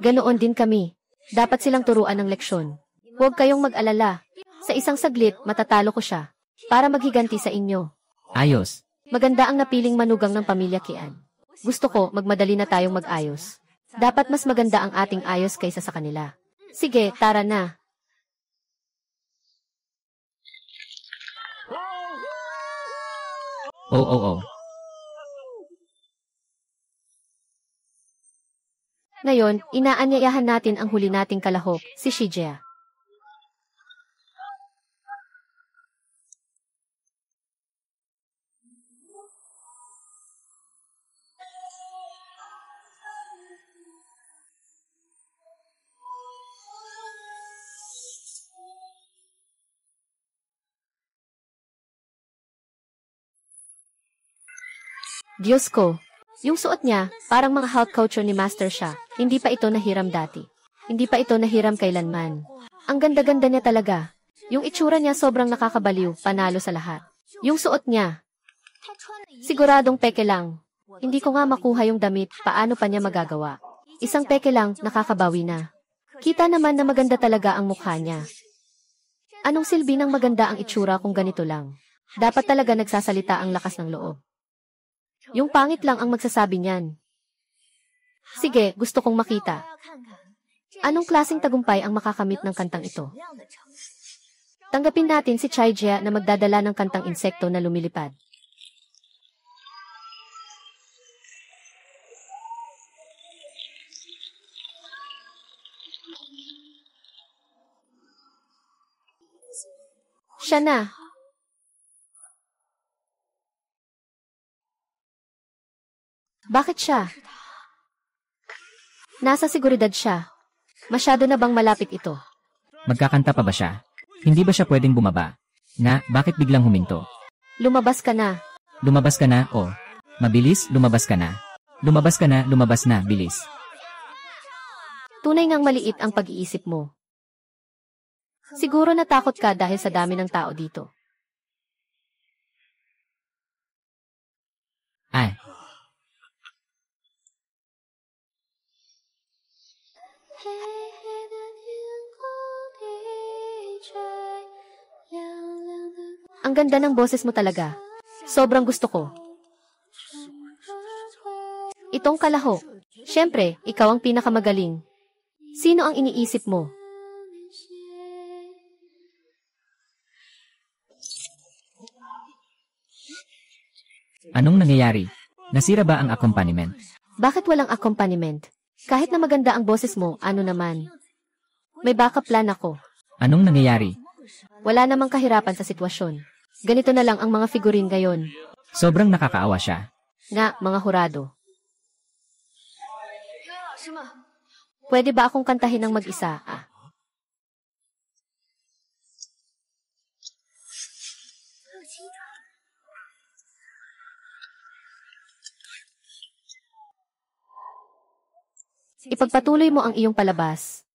Ganoon din kami. Dapat silang turuan ng leksyon. Huwag kayong mag-alala. Sa isang saglit, matatalo ko siya. Para maghiganti sa inyo. Ayos. Maganda ang napiling manugang ng pamilya Kian. Gusto ko, magmadali na tayong mag-ayos. Dapat mas maganda ang ating ayos kaysa sa kanila. Sige, tara na. Oo. Ngayon, inaanyayahan natin ang huli nating kalahok, si Shijia. Diyos ko, yung suot niya, parang mga health culture ni Master siya. Hindi pa ito nahiram dati. Hindi pa ito nahiram kailanman. Ang ganda-ganda niya talaga. Yung itsura niya sobrang nakakabaliw, panalo sa lahat. Yung suot niya, siguradong peke lang. Hindi ko nga makuha yung damit, paano pa niya magagawa? Isang peke lang, nakakabawi na. Kita naman na maganda talaga ang mukha niya. Anong silbi ng maganda ang itsura kung ganito lang? Dapat talaga nagsasalita ang lakas ng loob. Yung pangit lang ang magsasabi niyan. Sige, gusto kong makita. Anong klaseng tagumpay ang makakamit ng kantang ito? Tanggapin natin si Chaijia na magdadala ng kantang insekto na lumilipad. Siya na. Bakit siya? Nasa seguridad siya. Masyado na bang malapit ito? Magkakanta pa ba siya? Hindi ba siya pwedeng bumaba? Bakit biglang huminto? Lumabas ka na. Lumabas ka na, oh. Mabilis, lumabas ka na. Lumabas na, bilis. Tunay ngang maliit ang pag-iisip mo. Siguro natakot ka dahil sa dami ng tao dito. Ay, ang ganda ng boses mo talaga. Sobrang gusto ko. Itong kalaho. Siyempre, ikaw ang pinakamagaling. Sino ang iniisip mo? anong nangyayari? Nasira ba ang accompaniment? Bakit walang accompaniment? Kahit na maganda ang boses mo, ano naman? May backup plan ako. Anong nangyayari? Wala namang kahirapan sa sitwasyon. Ganito na lang ang mga figurin ngayon. Sobrang nakakaawa siya. Nga, mga hurado. Pwede ba akong kantahin ng mag-isa? Ipagpatuloy mo ang iyong palabas.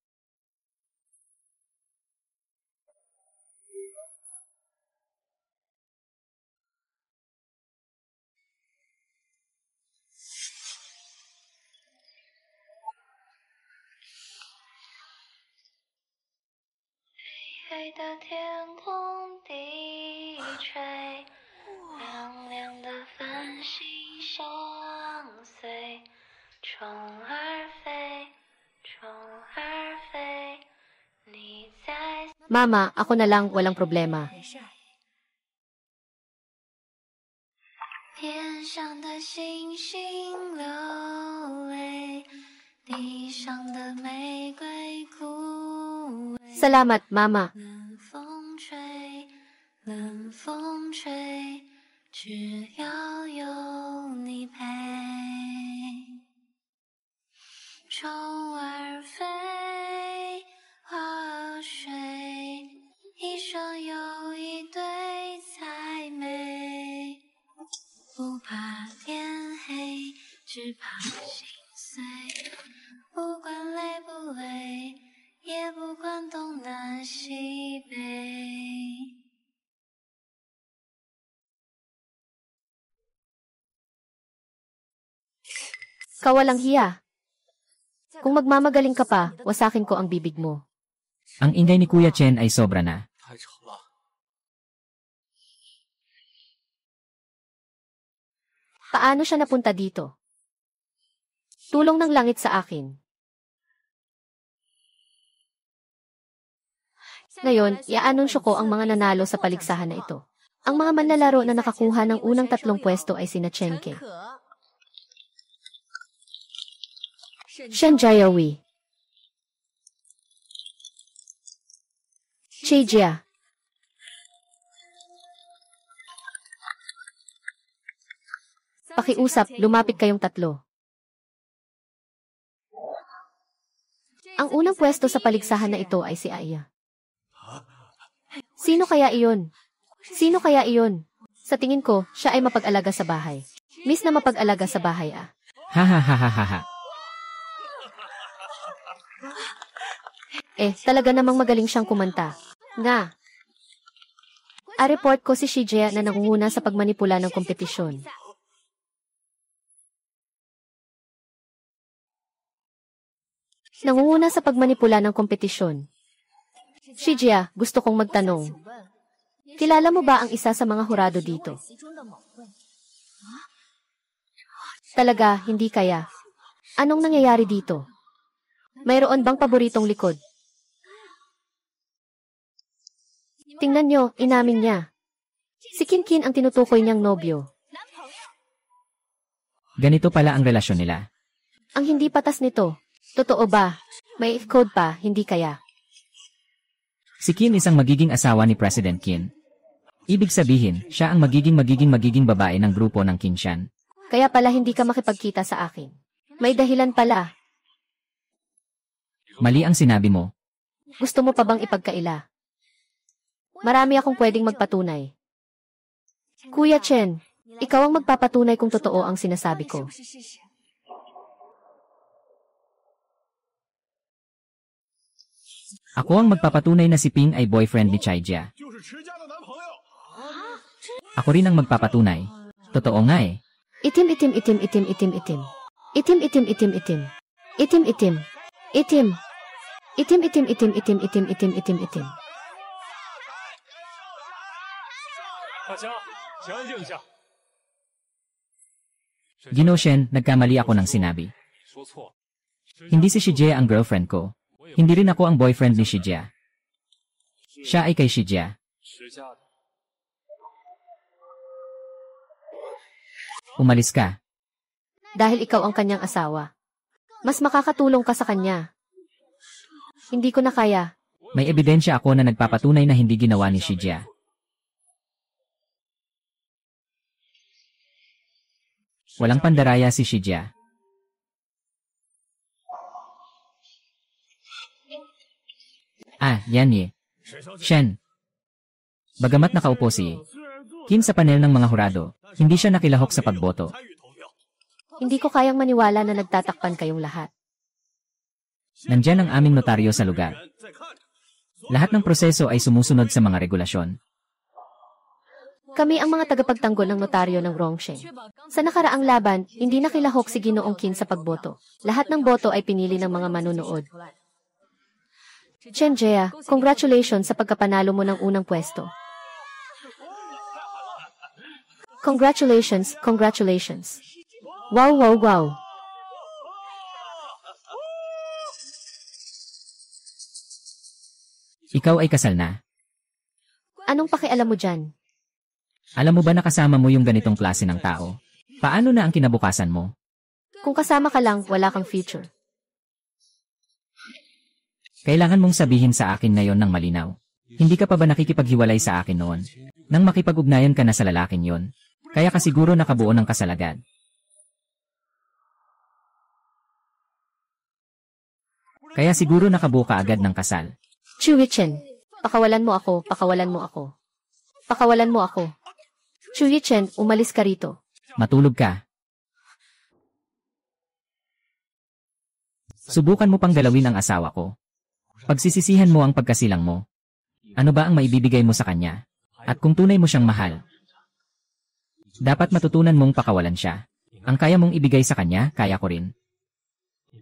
Mama, ako na lang, walang problema. 天上的星星流泪，地上的玫瑰枯萎。 Salamat, Mama. 冷风吹，冷风吹，只要有你陪。虫儿飞，花儿睡，一双又一对才美。不怕天黑，只怕心碎。不管累不累，也不管东南西北。 Kawalang hiya. Kung magmamagaling ka pa, wasakin ko ang bibig mo. Ang ingay ni Kuya Chen ay sobra na. 太吵了。 Paano siya napunta dito? Tulong ng langit sa akin. Ngayon, i-anunsyo ko ang mga nanalo sa paligsahan na ito. Ang mga manlalaro na nakakuha ng unang 3 pwesto ay sina Chenke, Shen Jiaohui, Chijia, pakiusap, lumapit kayong 3. Ang unang pwesto sa paligsahan na ito ay si Aya. Sino kaya iyon? Sino kaya iyon? Sa tingin ko, siya ay mapag-alaga sa bahay. Miss na mapag-alaga sa bahay ah. Ha ha ha ha ha ha. Talaga namang magaling siyang kumanta. Nga. A-report ko si Shijia na nangunguna sa pagmanipula ng kompetisyon. Nangunguna sa pagmanipula ng kompetisyon. Shijia, gusto kong magtanong. Kilala mo ba ang isa sa mga hurado dito? Talaga, hindi kaya. Anong nangyayari dito? Mayroon bang paboritong likod? Tingnan nyo, inamin niya. Si Kinkin ang tinutukoy niyang nobyo. Ganito pala ang relasyon nila. Ang hindi patas nito. Totoo ba? May code pa, hindi kaya. Si Kim isang magiging asawa ni President Qin. Ibig sabihin, siya ang magiging babae ng grupo ng Qinshan. Kaya pala hindi ka makipagkita sa akin. May dahilan pala. Mali ang sinabi mo. Gusto mo pa bang ipagkaila? Marami akong pwedeng magpatunay. Kuya Chen, ikaw ang magpapatunay kung totoo ang sinasabi ko. Ako ang magpapatunay na si Ping ay boyfriend ni Chaijia. Ako rin ang magpapatunay. Totoo nga eh. Itim. Itim. Gino Shen, nagkamali ako ng sinabi. Hindi si Shijia ang girlfriend ko. Hindi rin ako ang boyfriend ni Shijia. Siya ay kay Shijia. Umalis ka. Dahil ikaw ang kanyang asawa. Mas makakatulong ka sa kanya. Hindi ko na kaya. May ebidensya ako na nagpapatunay na hindi ginawa ni Shijia. Walang pandaraya si Shijia. Yan ye. Shen. Bagamat nakaupo si Qin sa panel ng mga hurado, hindi siya nakilahok sa pagboto. Hindi ko kayang maniwala na nagtatakpan kayong lahat. Nandyan ang aming notaryo sa lugar. Lahat ng proseso ay sumusunod sa mga regulasyon. Kami ang mga tagapagtanggol ng notaryo ng Rongsheng. Sa nakaraang laban, hindi nakilahok si Ginoong Qin sa pagboto. Lahat ng boto ay pinili ng mga manunood. Chen Jia, congratulations sa pagkapanalo mo ng unang pwesto. Congratulations. Wow. Ikaw ay kasal na. Anong pakialam mo dyan? Alam mo ba na kasama mo yung ganitong klase ng tao? Paano na ang kinabukasan mo? Kung kasama ka lang, wala kang future. Kailangan mong sabihin sa akin ngayon ng malinaw. Hindi ka pa ba nakikipaghiwalay sa akin noon? Nang makipag-ugnayan ka na sa lalaking yon, kaya ka siguro nakabuo ng kasal agad. Kaya siguro nakabuo ka agad ng kasal. Chu Yichen, pakawalan mo ako, pakawalan mo ako. Pakawalan mo ako. Chu Yichen, umalis ka rito. Matulog ka. Subukan mo pang galawin ang asawa ko. Pagsisisihan mo ang pagkasilang mo. Ano ba ang maibibigay mo sa kanya? At kung tunay mo siyang mahal, dapat matutunan mong pakawalan siya. Ang kaya mong ibigay sa kanya, kaya ko rin.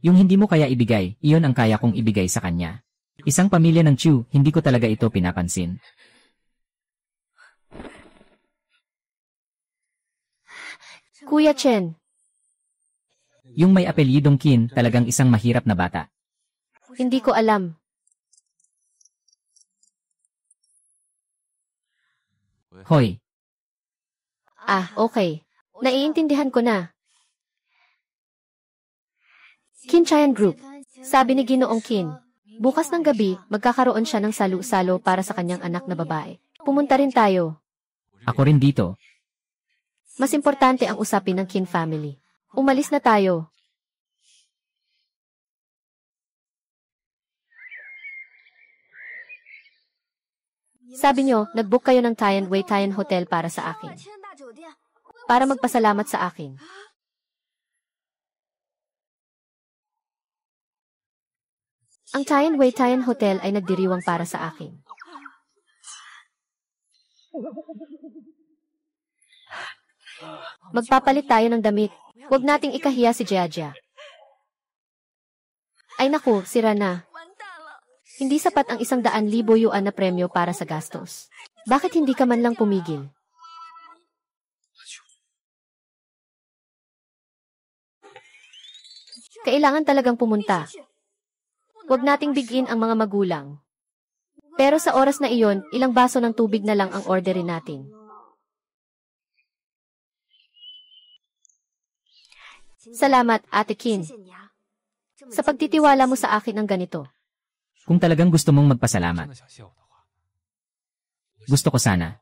Yung hindi mo kaya ibigay, iyon ang kaya kong ibigay sa kanya. Isang pamilya ng Chu, hindi ko talaga ito pinapansin. Kuya Chen, Yung may apelyidong Qin, talagang isang mahirap na bata. hindi ko alam. Hoy, Ah, okay. Naiintindihan ko na. Qin Chayan Group. Sabi ni Ginoong Qin. Bukas ng gabi, magkakaroon siya ng salu-salo para sa kanyang anak na babae. Pumunta rin tayo. ako rin dito. Mas importante ang usapin ng Qin family. Umalis na tayo. Sabi nyo, nag-book kayo ng Tian Wei Tian Hotel para sa akin. Para magpasalamat sa akin. Ang Tian Wei Tian Hotel ay nagdiriwang para sa akin. Magpapalit tayo ng damit. Huwag nating ikahiya si Jiajia. Ay naku, sira na. Hindi sapat ang 100,000 yuan na premyo para sa gastos. Bakit hindi ka man lang pumigil? Kailangan talagang pumunta. Huwag nating bigin ang mga magulang. Pero sa oras na iyon, ilang baso ng tubig na lang ang orderin natin. Salamat, Ate Qin. Sa pagtitiwala mo sa akin ng ganito. Kung talagang gusto mong magpasalamat. Gusto ko sana.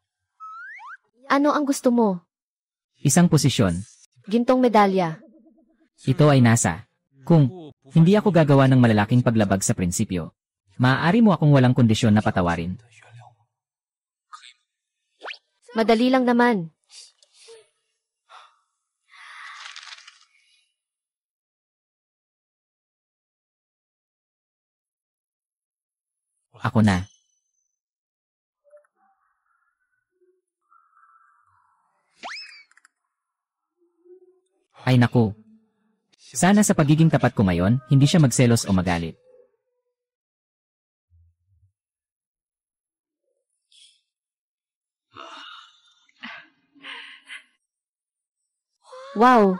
Ano ang gusto mo? Isang posisyon. Gintong medalya. Ito ay nasa. Kung hindi ako gagawa ng malalaking paglabag sa prinsipyo, maaari mo akong walang kondisyon na patawarin. Madali lang naman. Ako na. Ay naku. Sana sa pagiging tapat ko ngayon, hindi siya magselos o magalit. Wow!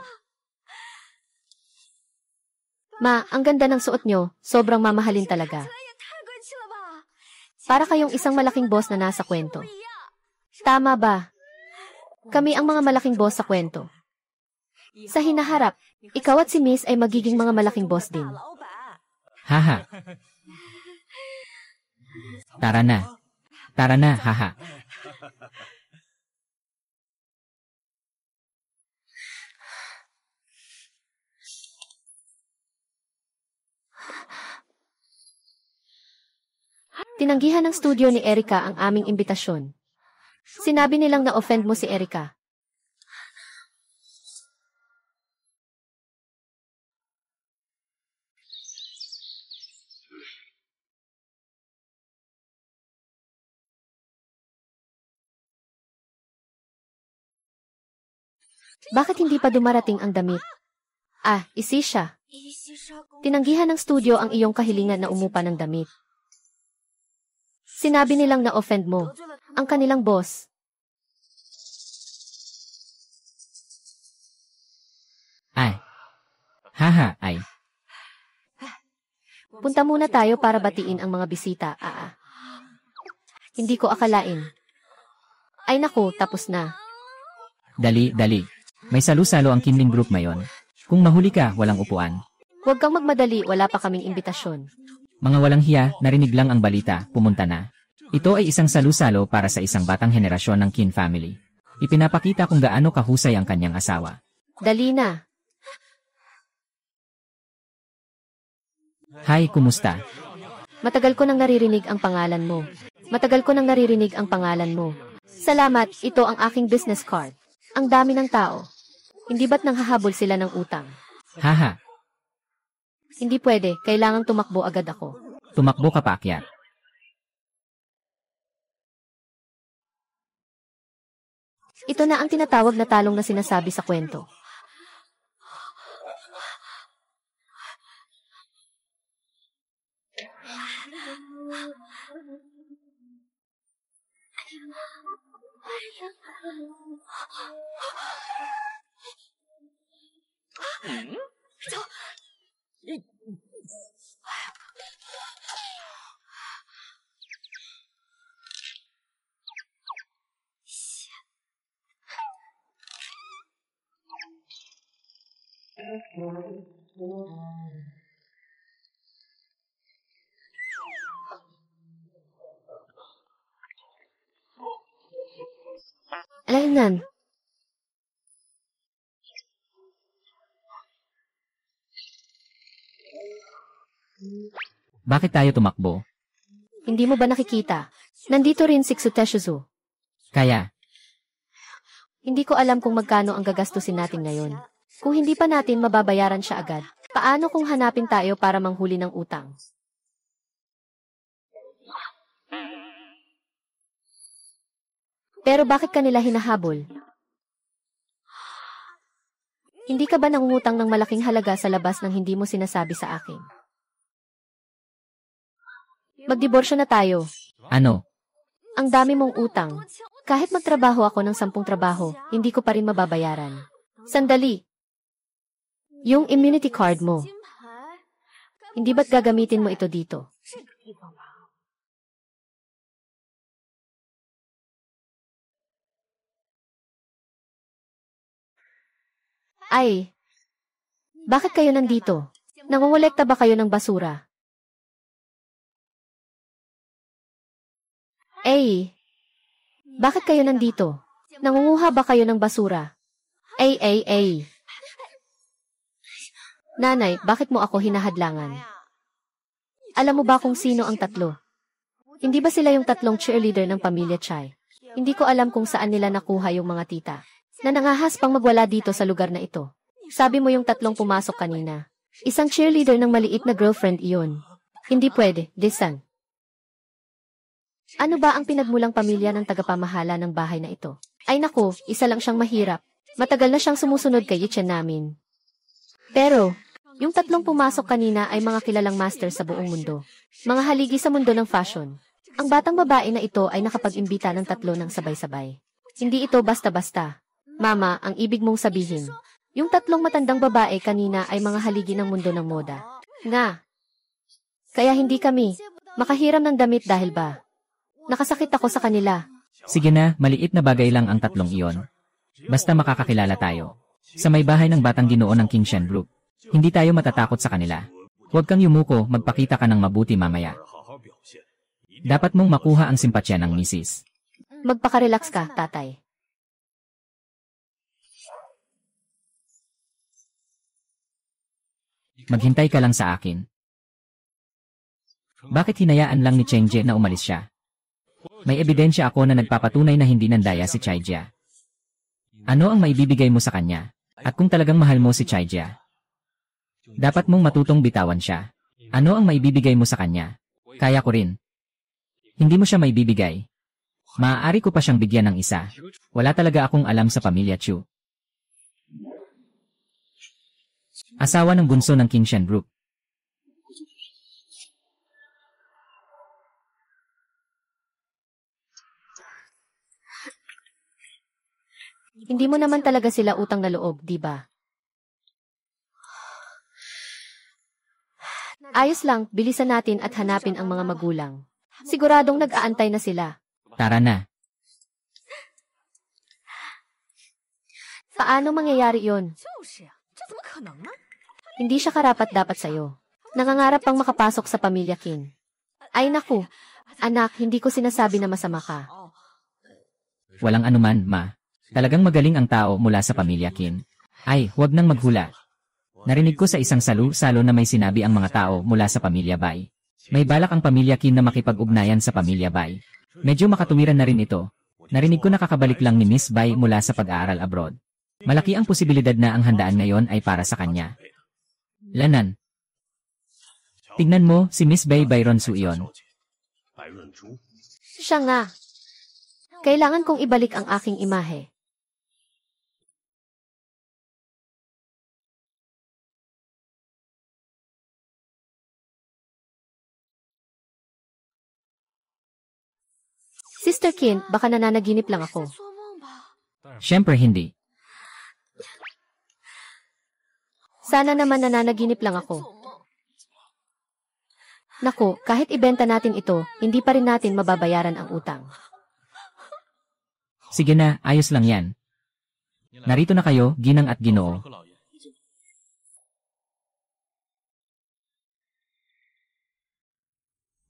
Ma, ang ganda ng suot nyo. Sobrang mamahalin talaga. Para kayong isang malaking boss na nasa kwento. Tama ba? Kami ang mga malaking boss sa kwento. Sa hinaharap, ikaw at si Miss ay magiging mga malaking boss din. Haha. Tara na. Tara na, haha. Tinanggihan ng studio ni Erika ang aming imbitasyon. Sinabi nilang na-offend mo si Erika. Bakit hindi pa dumarating ang damit? Ah, isi siya. Tinanggihan ng studio ang iyong kahilingan na umupa ng damit. Sinabi nilang na-offend mo. Ang kanilang boss. Ay. Haha, ay. Punta muna tayo para batiin ang mga bisita, Hindi ko akalain. Ay naku, tapos na. Dali, dali. May salu-salo ang Kinling Group ngayon. Kung mahuli ka, walang upuan. Huwag kang magmadali, wala pa kaming imbitasyon. Mga walang hiya, narinig lang ang balita, pumunta na. Ito ay isang salu-salo para sa isang batang henerasyon ng Kin family. Ipinapakita kung gaano kahusay ang kanyang asawa. Dali na. Hi, kumusta? Matagal ko nang naririnig ang pangalan mo. Matagal ko nang naririnig ang pangalan mo. Salamat, ito ang aking business card. Ang dami ng tao. Hindi ba't nanghahabol sila ng utang? Haha, Hindi pwede, kailangang tumakbo agad ako. tumakbo ka paakyat. Ito na ang tinatawag na talong na sinasabi sa kwento. Alaynan, Bakit tayo tumakbo? hindi mo ba nakikita? Nandito rin si Xuteshuzu. Kaya, Hindi ko alam kung magkano ang gagastusin natin ngayon. Kung hindi pa natin mababayaran siya agad, paano kung hanapin tayo para manghuli ng utang? Pero bakit kanila hinahabol? Hindi ka ba nangungutang ng malaking halaga sa labas nang hindi mo sinasabi sa akin? Magdiborsyo na tayo. ano? Ang dami mong utang. Kahit magtrabaho ako ng 10 trabaho, hindi ko pa rin mababayaran. Sandali. Yung immunity card mo. Hindi ba't gagamitin mo ito dito? Ay, bakit kayo nandito? Nangongolekta ba kayo ng basura? Ay, bakit kayo nandito? Nangunguha ba kayo ng basura? Ay. Nanay, bakit mo ako hinahadlangan? Alam mo ba kung sino ang tatlo? Hindi ba sila yung tatlong cheerleader ng pamilya Chai? Hindi ko alam kung saan nila nakuha yung mga tita na nangahas pang magwala dito sa lugar na ito. Sabi mo yung tatlong pumasok kanina. Isang cheerleader ng maliit na girlfriend iyon. Hindi pwede, Desan. Ano ba ang pinagmulang pamilya ng tagapamahala ng bahay na ito? Ay naku, isa lang siyang mahirap. Matagal na siyang sumusunod kay Yichen namin. Pero, yung tatlong pumasok kanina ay mga kilalang master sa buong mundo. Mga haligi sa mundo ng fashion. Ang batang babae na ito ay nakapag-imbita ng tatlo ng sabay-sabay. Hindi ito basta-basta. Mama, ang ibig mong sabihin, yung tatlong matandang babae kanina ay mga haligi ng mundo ng moda. Nga. Kaya hindi kami makahiram ng damit dahil ba? Nakasakit ako sa kanila. Sige na, maliit na bagay lang ang tatlong iyon. Basta makakakilala tayo. Sa may bahay ng batang ginoo ng King Shen Group. Hindi tayo matatakot sa kanila. Huwag kang yumuko, magpakita ka ng mabuti mamaya. Dapat mong makuha ang simpatsya ng misis. Magpaka-relax ka, tatay. Maghintay ka lang sa akin. Bakit hinayaan lang ni Chengje na umalis siya? May ebidensya ako na nagpapatunay na hindi nandaya si Chaijia. Ano ang maibibigay mo sa kanya? At kung talagang mahal mo si Chaijia, dapat mong matutong bitawan siya. Ano ang maibibigay mo sa kanya? Kaya ko rin. Hindi mo siya maibibigay. Maaari ko pa siyang bigyan ng isa. Wala talaga akong alam sa pamilya Chu. Asawa ng bunso ng King Shen Group. Hindi mo naman talaga sila utang na loob, di ba? Ayos lang, bilisan natin at hanapin ang mga magulang. Siguradong nag-aantay na sila. Tara na. Paano mangyayari yon? Hindi siya karapat-dapat sa'yo. Nangangarap pang makapasok sa pamilya Qin. Ay naku, anak, hindi ko sinasabi na masama ka. Walang anuman, ma. Talagang magaling ang tao mula sa pamilya Qin. Ay, huwag nang maghula. Narinig ko sa isang salo na may sinabi ang mga tao mula sa pamilya Bai. May balak ang pamilya Qin na makipag-ugnayan sa pamilya Bai. Medyo makatuwiran na rin ito. Narinig ko na kakabalik lang ni Miss Bai mula sa pag-aaral abroad. Malaki ang posibilidad na ang handaan ngayon ay para sa kanya. Lanan. Tingnan mo, si Miss Bai Byron Su iyon. Siya nga. Kailangan kong ibalik ang aking imahe. Sister Qin, baka nananaginip lang ako. Siyempre hindi. Sana naman nananaginip lang ako. Naku, kahit ibenta natin ito, hindi pa rin natin mababayaran ang utang. Sige na, ayos lang yan. Narito na kayo, ginang at ginoo.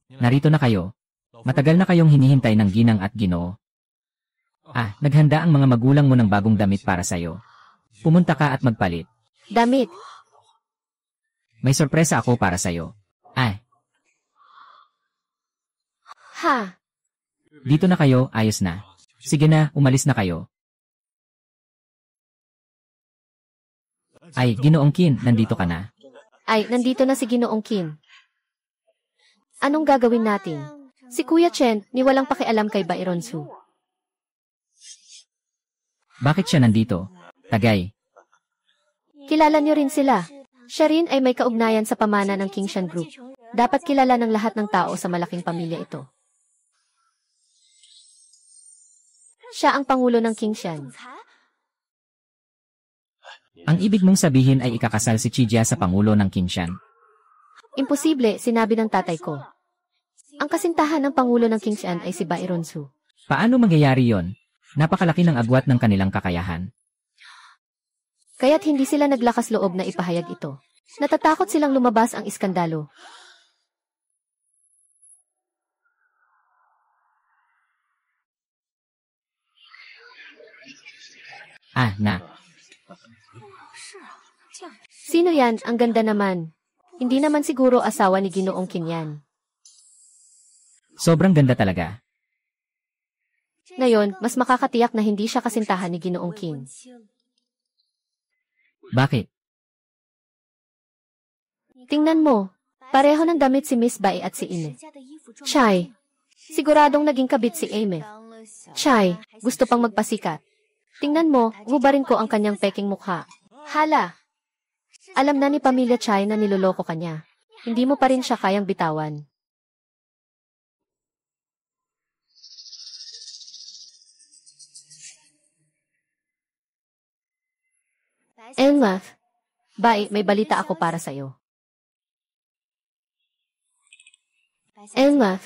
Narito na kayo. Matagal na kayong hinihintay ng ginang at ginoo. Ah, naghanda ang mga magulang mo ng bagong damit para sa'yo. Pumunta ka at magpalit. Damit. May sorpresa ako para sa'yo. Ah, Ha? dito na kayo, ayos na. Sige na, umalis na kayo. Ay, Ginoong Qin, nandito ka na. Ay, nandito na si Ginoong Qin. Anong gagawin natin? Si Kuya Chen, ni walang pakialam kay Byron Su. Bakit siya nandito? Tagay. Kilala niyo rin sila. Siya rin ay may kaugnayan sa pamana ng Qingshan Group. Dapat kilala ng lahat ng tao sa malaking pamilya ito. Siya ang pangulo ng Qingshan. Ang ibig mong sabihin ay ikakasal si Chijia sa pangulo ng Qingshan. Imposible, sinabi ng tatay ko. Ang kasintahan ng pangulo ng Qingshan ay si Byron Su. Paano mangyayari yon? Napakalaki ng agwat ng kanilang kakayahan. Kaya't hindi sila naglakas loob na ipahayag ito. Natatakot silang lumabas ang iskandalo. Ah, na. Sino yan? Ang ganda naman. Hindi naman siguro asawa ni Ginoong Qin yan. Sobrang ganda talaga. Ngayon, mas makakatiyak na hindi siya kasintahan ni Ginoong Qin. Bakit? Tingnan mo, pareho ng damit si Miss Bai at si Ine. Chai, siguradong naging kabit si Ame. Chai, gusto pang magpasikat. Tingnan mo, gubarin ko ang kanyang peking mukha. Hala! Alam na ni Pamilya Chai na niloloko kanya. Hindi mo pa rin siya kayang bitawan. Elma, Bai, may balita ako para sa'yo. Elma,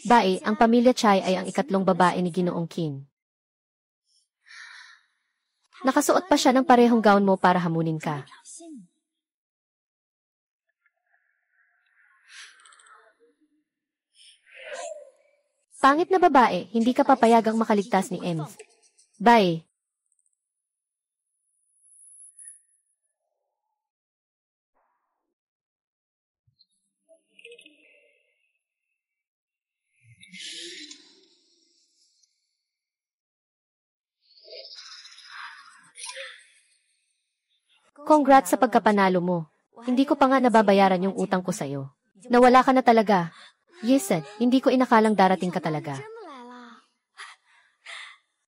Bai, ang Pamilya Chai ay ang ikatlong babae ni Ginoong Qin. Nakasuot pa siya ng parehong gown mo para hamunin ka. Pangit na babae, hindi ka papayagang makaligtas ni Ems. Bai. Congrats sa pagkapanalo mo. Hindi ko pa nga nababayaran yung utang ko sa'yo. Nawala ka na talaga. Yesen, hindi ko inakalang darating ka talaga.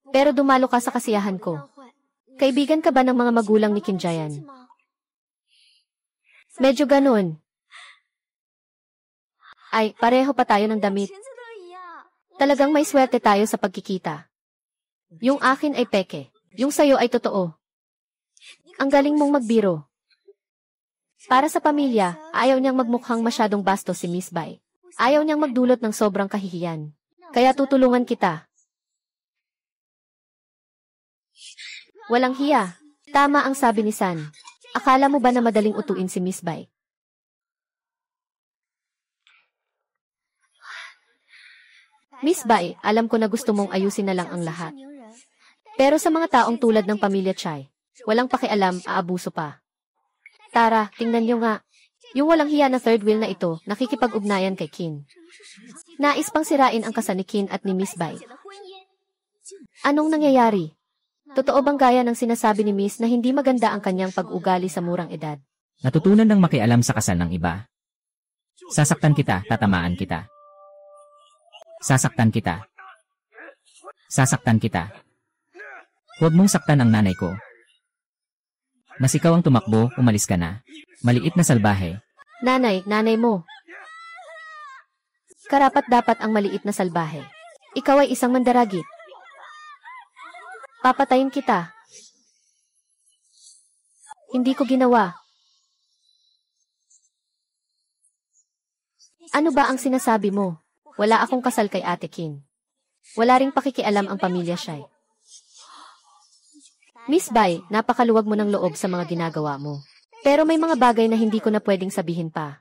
Pero dumalo ka sa kasiyahan ko. Kaibigan ka ba ng mga magulang ni Qin Jian? Medyo ganun. Ay, pareho pa tayo ng damit. Talagang may swerte tayo sa pagkikita. Yung akin ay peke. Yung sayo ay totoo. Ang galing mong magbiro. Para sa pamilya, ayaw niyang magmukhang masyadong bastos si Miss Bai. Ayaw niyang magdulot ng sobrang kahihiyan. Kaya tutulungan kita. Walang hiya. Tama ang sabi ni San. Akala mo ba na madaling utuin si Miss Bai? Miss Bai, alam ko na gusto mong ayusin na lang ang lahat. Pero sa mga taong tulad ng pamilya Chai, walang pakialam, aabuso pa. Tara, tingnan nyo nga. Yung walang hiya na third wheel na ito, nakikipag-ugnayan kay Kin. Nais pang sirain ang kasal ni Kin at ni Miss Bai. Anong nangyayari? Totoo bang gaya ng sinasabi ni Miss na hindi maganda ang kanyang pag-ugali sa murang edad? Natutunan ng makialam sa kasal ng iba. Sasaktan kita, tatamaan kita. Sasaktan kita. Sasaktan kita. Huwag mong saktan ang nanay ko. Mas ikaw ang tumakbo, umalis ka na. Maliit na salbahe. Nanay mo. Karapat-dapat ang maliit na salbahe. Ikaw ay isang mandaragit. Papatayin kita. Hindi ko ginawa. Ano ba ang sinasabi mo? Wala akong kasal kay Ate Kin. Wala ring pakikialam ang pamilya Shai. Miss Bai, napakaluwag mo ng loob sa mga ginagawa mo. Pero may mga bagay na hindi ko na pwedeng sabihin pa.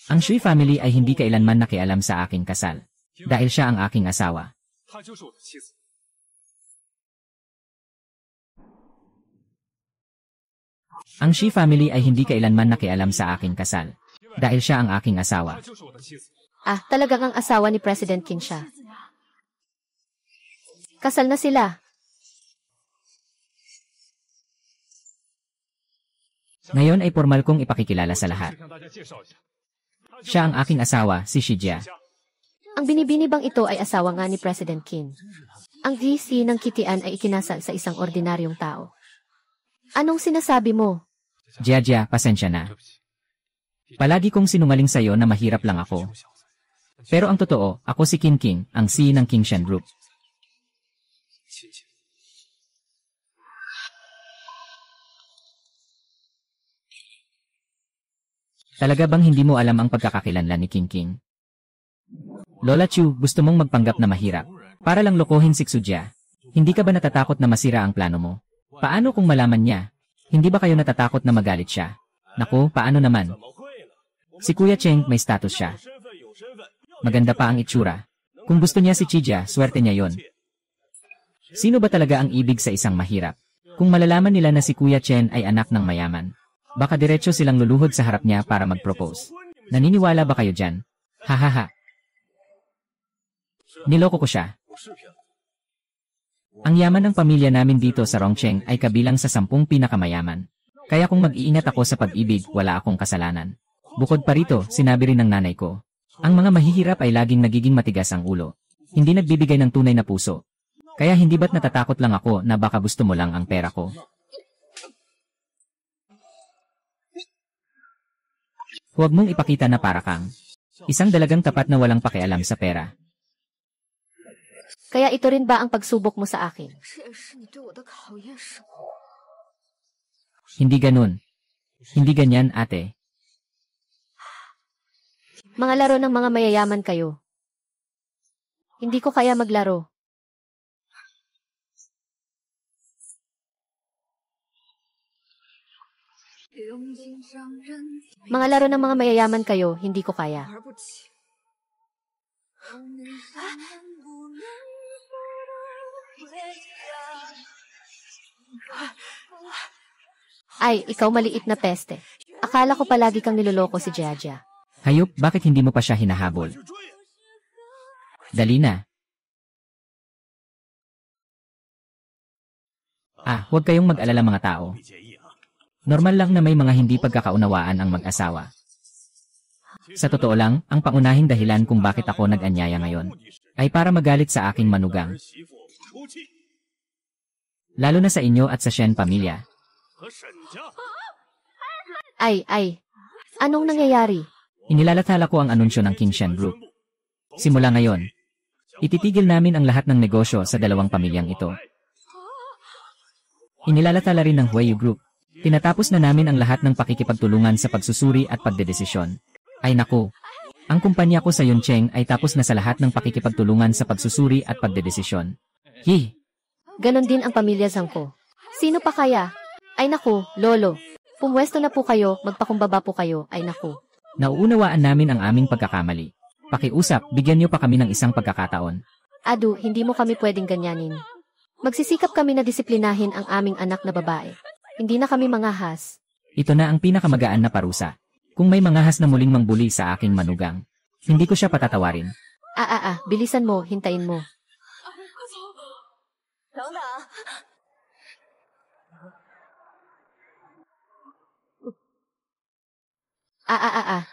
Ang Shui family ay hindi kailanman nakialam sa aking kasal. Dahil siya ang aking asawa. Ang Shi family ay hindi kailanman nakialam sa aking kasal. Dahil siya ang aking asawa. Ah, talagang ang asawa ni President King siya. Kasal na sila. Ngayon ay formal kong ipakikilala sa lahat. Siya ang aking asawa, si Shijia. Ang binibinibang ito ay asawa nga ni President King. Ang GC ng Kitian ay ikinasal sa isang ordinaryong tao. Anong sinasabi mo? Jia, pasensya na. Palagi kong sinungaling sa'yo na mahirap lang ako. Pero ang totoo, ako si King King, ang CEO ng King Shen Group. Talaga bang hindi mo alam ang pagkakakilanlan ni King King? Lola Chu, gusto mong magpanggap na mahirap para lang lokohin si Xujia. Hindi ka ba natatakot na masira ang plano mo? Paano kung malaman niya? Hindi ba kayo natatakot na magalit siya? Naku, paano naman? Si Kuya Cheng may status siya. Maganda pa ang itsura. Kung gusto niya si Chijia, swerte niya yon. Sino ba talaga ang ibig sa isang mahirap? Kung malalaman nila na si Kuya Chen ay anak ng mayaman, baka diretso silang luluhod sa harap niya para mag-propose. Naniniwala ba kayo dyan? Hahaha. Niloko ko siya. Ang yaman ng pamilya namin dito sa Rongcheng ay kabilang sa 10 pinakamayaman. Kaya kung mag-iingat ako sa pag-ibig, wala akong kasalanan. Bukod pa rito, sinabi rin ng nanay ko, ang mga mahihirap ay laging nagiging matigas ang ulo. Hindi nagbibigay ng tunay na puso. Kaya hindi ba't natatakot lang ako na baka gusto mo lang ang pera ko? Huwag mong ipakita na para kang isang dalagang tapat na walang pakialam sa pera. Kaya ito rin ba ang pagsubok mo sa akin? Hindi ganun. Hindi ganyan, ate. Mga laro ng mga mayayaman kayo. Hindi ko kaya maglaro. Mga laro ng mga mayayaman kayo, hindi ko kaya. Ay, ikaw maliit na peste. Akala ko palagi kang niloloko si Jia. Hayop, bakit hindi mo pa siya hinahabol? Dali na. Ah, huwag kayong mag-alala mga tao. Normal lang na may mga hindi pagkakaunawaan ang mag-asawa. Sa totoo lang, ang pangunahing dahilan kung bakit ako nag-anyaya ngayon ay para magalit sa aking manugang. Lalo na sa inyo at sa Shen pamilya. Ay, anong nangyayari? Inilalathala ko ang anunsyo ng King Shen Group. Simula ngayon, ititigil namin ang lahat ng negosyo sa dalawang pamilyang ito. Inilalathala rin ng Huayu Group. Tinatapos na namin ang lahat ng pakikipagtulungan sa pagsusuri at pagdedesisyon. Ay naku, Ang kumpanya ko sa Yuncheng ay tapos na sa lahat ng pakikipagtulungan sa pagsusuri at pagdedesisyon. Ganon din ang pamilya Zhang ko. Sino pa kaya? Ay naku, lolo. Pumwesto na po kayo, magpakumbaba po kayo, ay naku. Nauunawaan namin ang aming pagkakamali. Pakiusap, bigyan niyo pa kami ng isang pagkakataon. Adu, hindi mo kami pwedeng ganyanin. Magsisikap kami na disiplinahin ang aming anak na babae. Hindi na kami mangahas. Ito na ang pinakamagaan na parusa. Kung may mangahas na muling mangbuli sa aking manugang, hindi ko siya patatawarin. Bilisan mo, hintayin mo.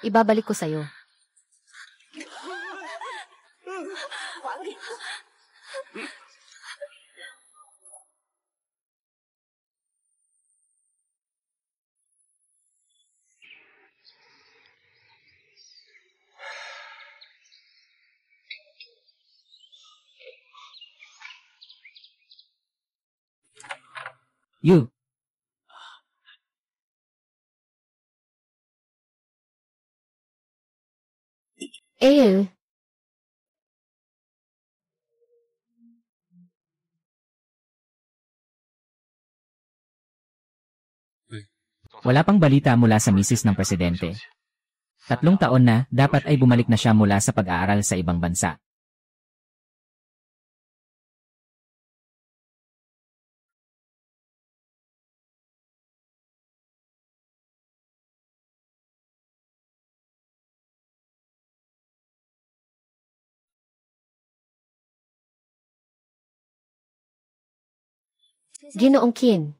Ibabalik ko sa'yo. You. Eh, Wala pang balita mula sa misis ng presidente. 3 taon na, dapat ay bumalik na siya mula sa pag-aaral sa ibang bansa. Ginoong Qin.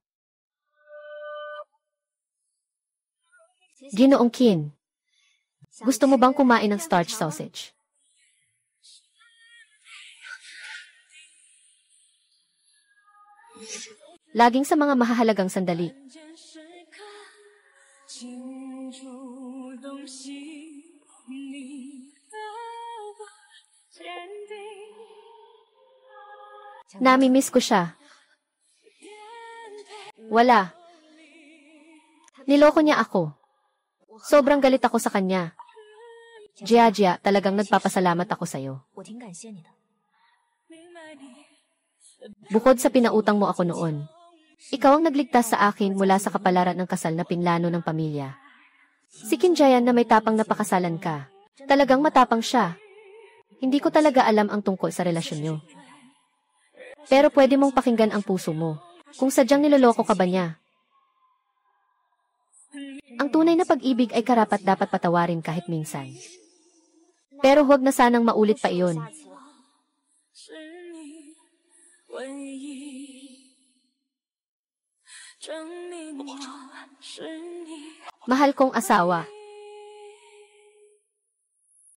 Ginoong Qin. Gusto mo bang kumain ng starch sausage? Laging sa mga mahahalagang sandali. Nami-miss ko siya. Wala. Niloko niya ako. Sobrang galit ako sa kanya. Jia, talagang nagpapasalamat ako sa'yo. Bukod sa pinautang mo ako noon, ikaw ang nagligtas sa akin mula sa kapalaran ng kasal na pinlano ng pamilya. Si Qin Jian na may tapang napakasalan ka. Talagang matapang siya. Hindi ko talaga alam ang tungkol sa relasyon niyo. Pero pwede mong pakinggan ang puso mo. Kung sadyang niloloko ka ba niya? Ang tunay na pag-ibig ay karapat-dapat patawarin kahit minsan. Pero huwag na sanang maulit pa iyon. Mahal kong asawa.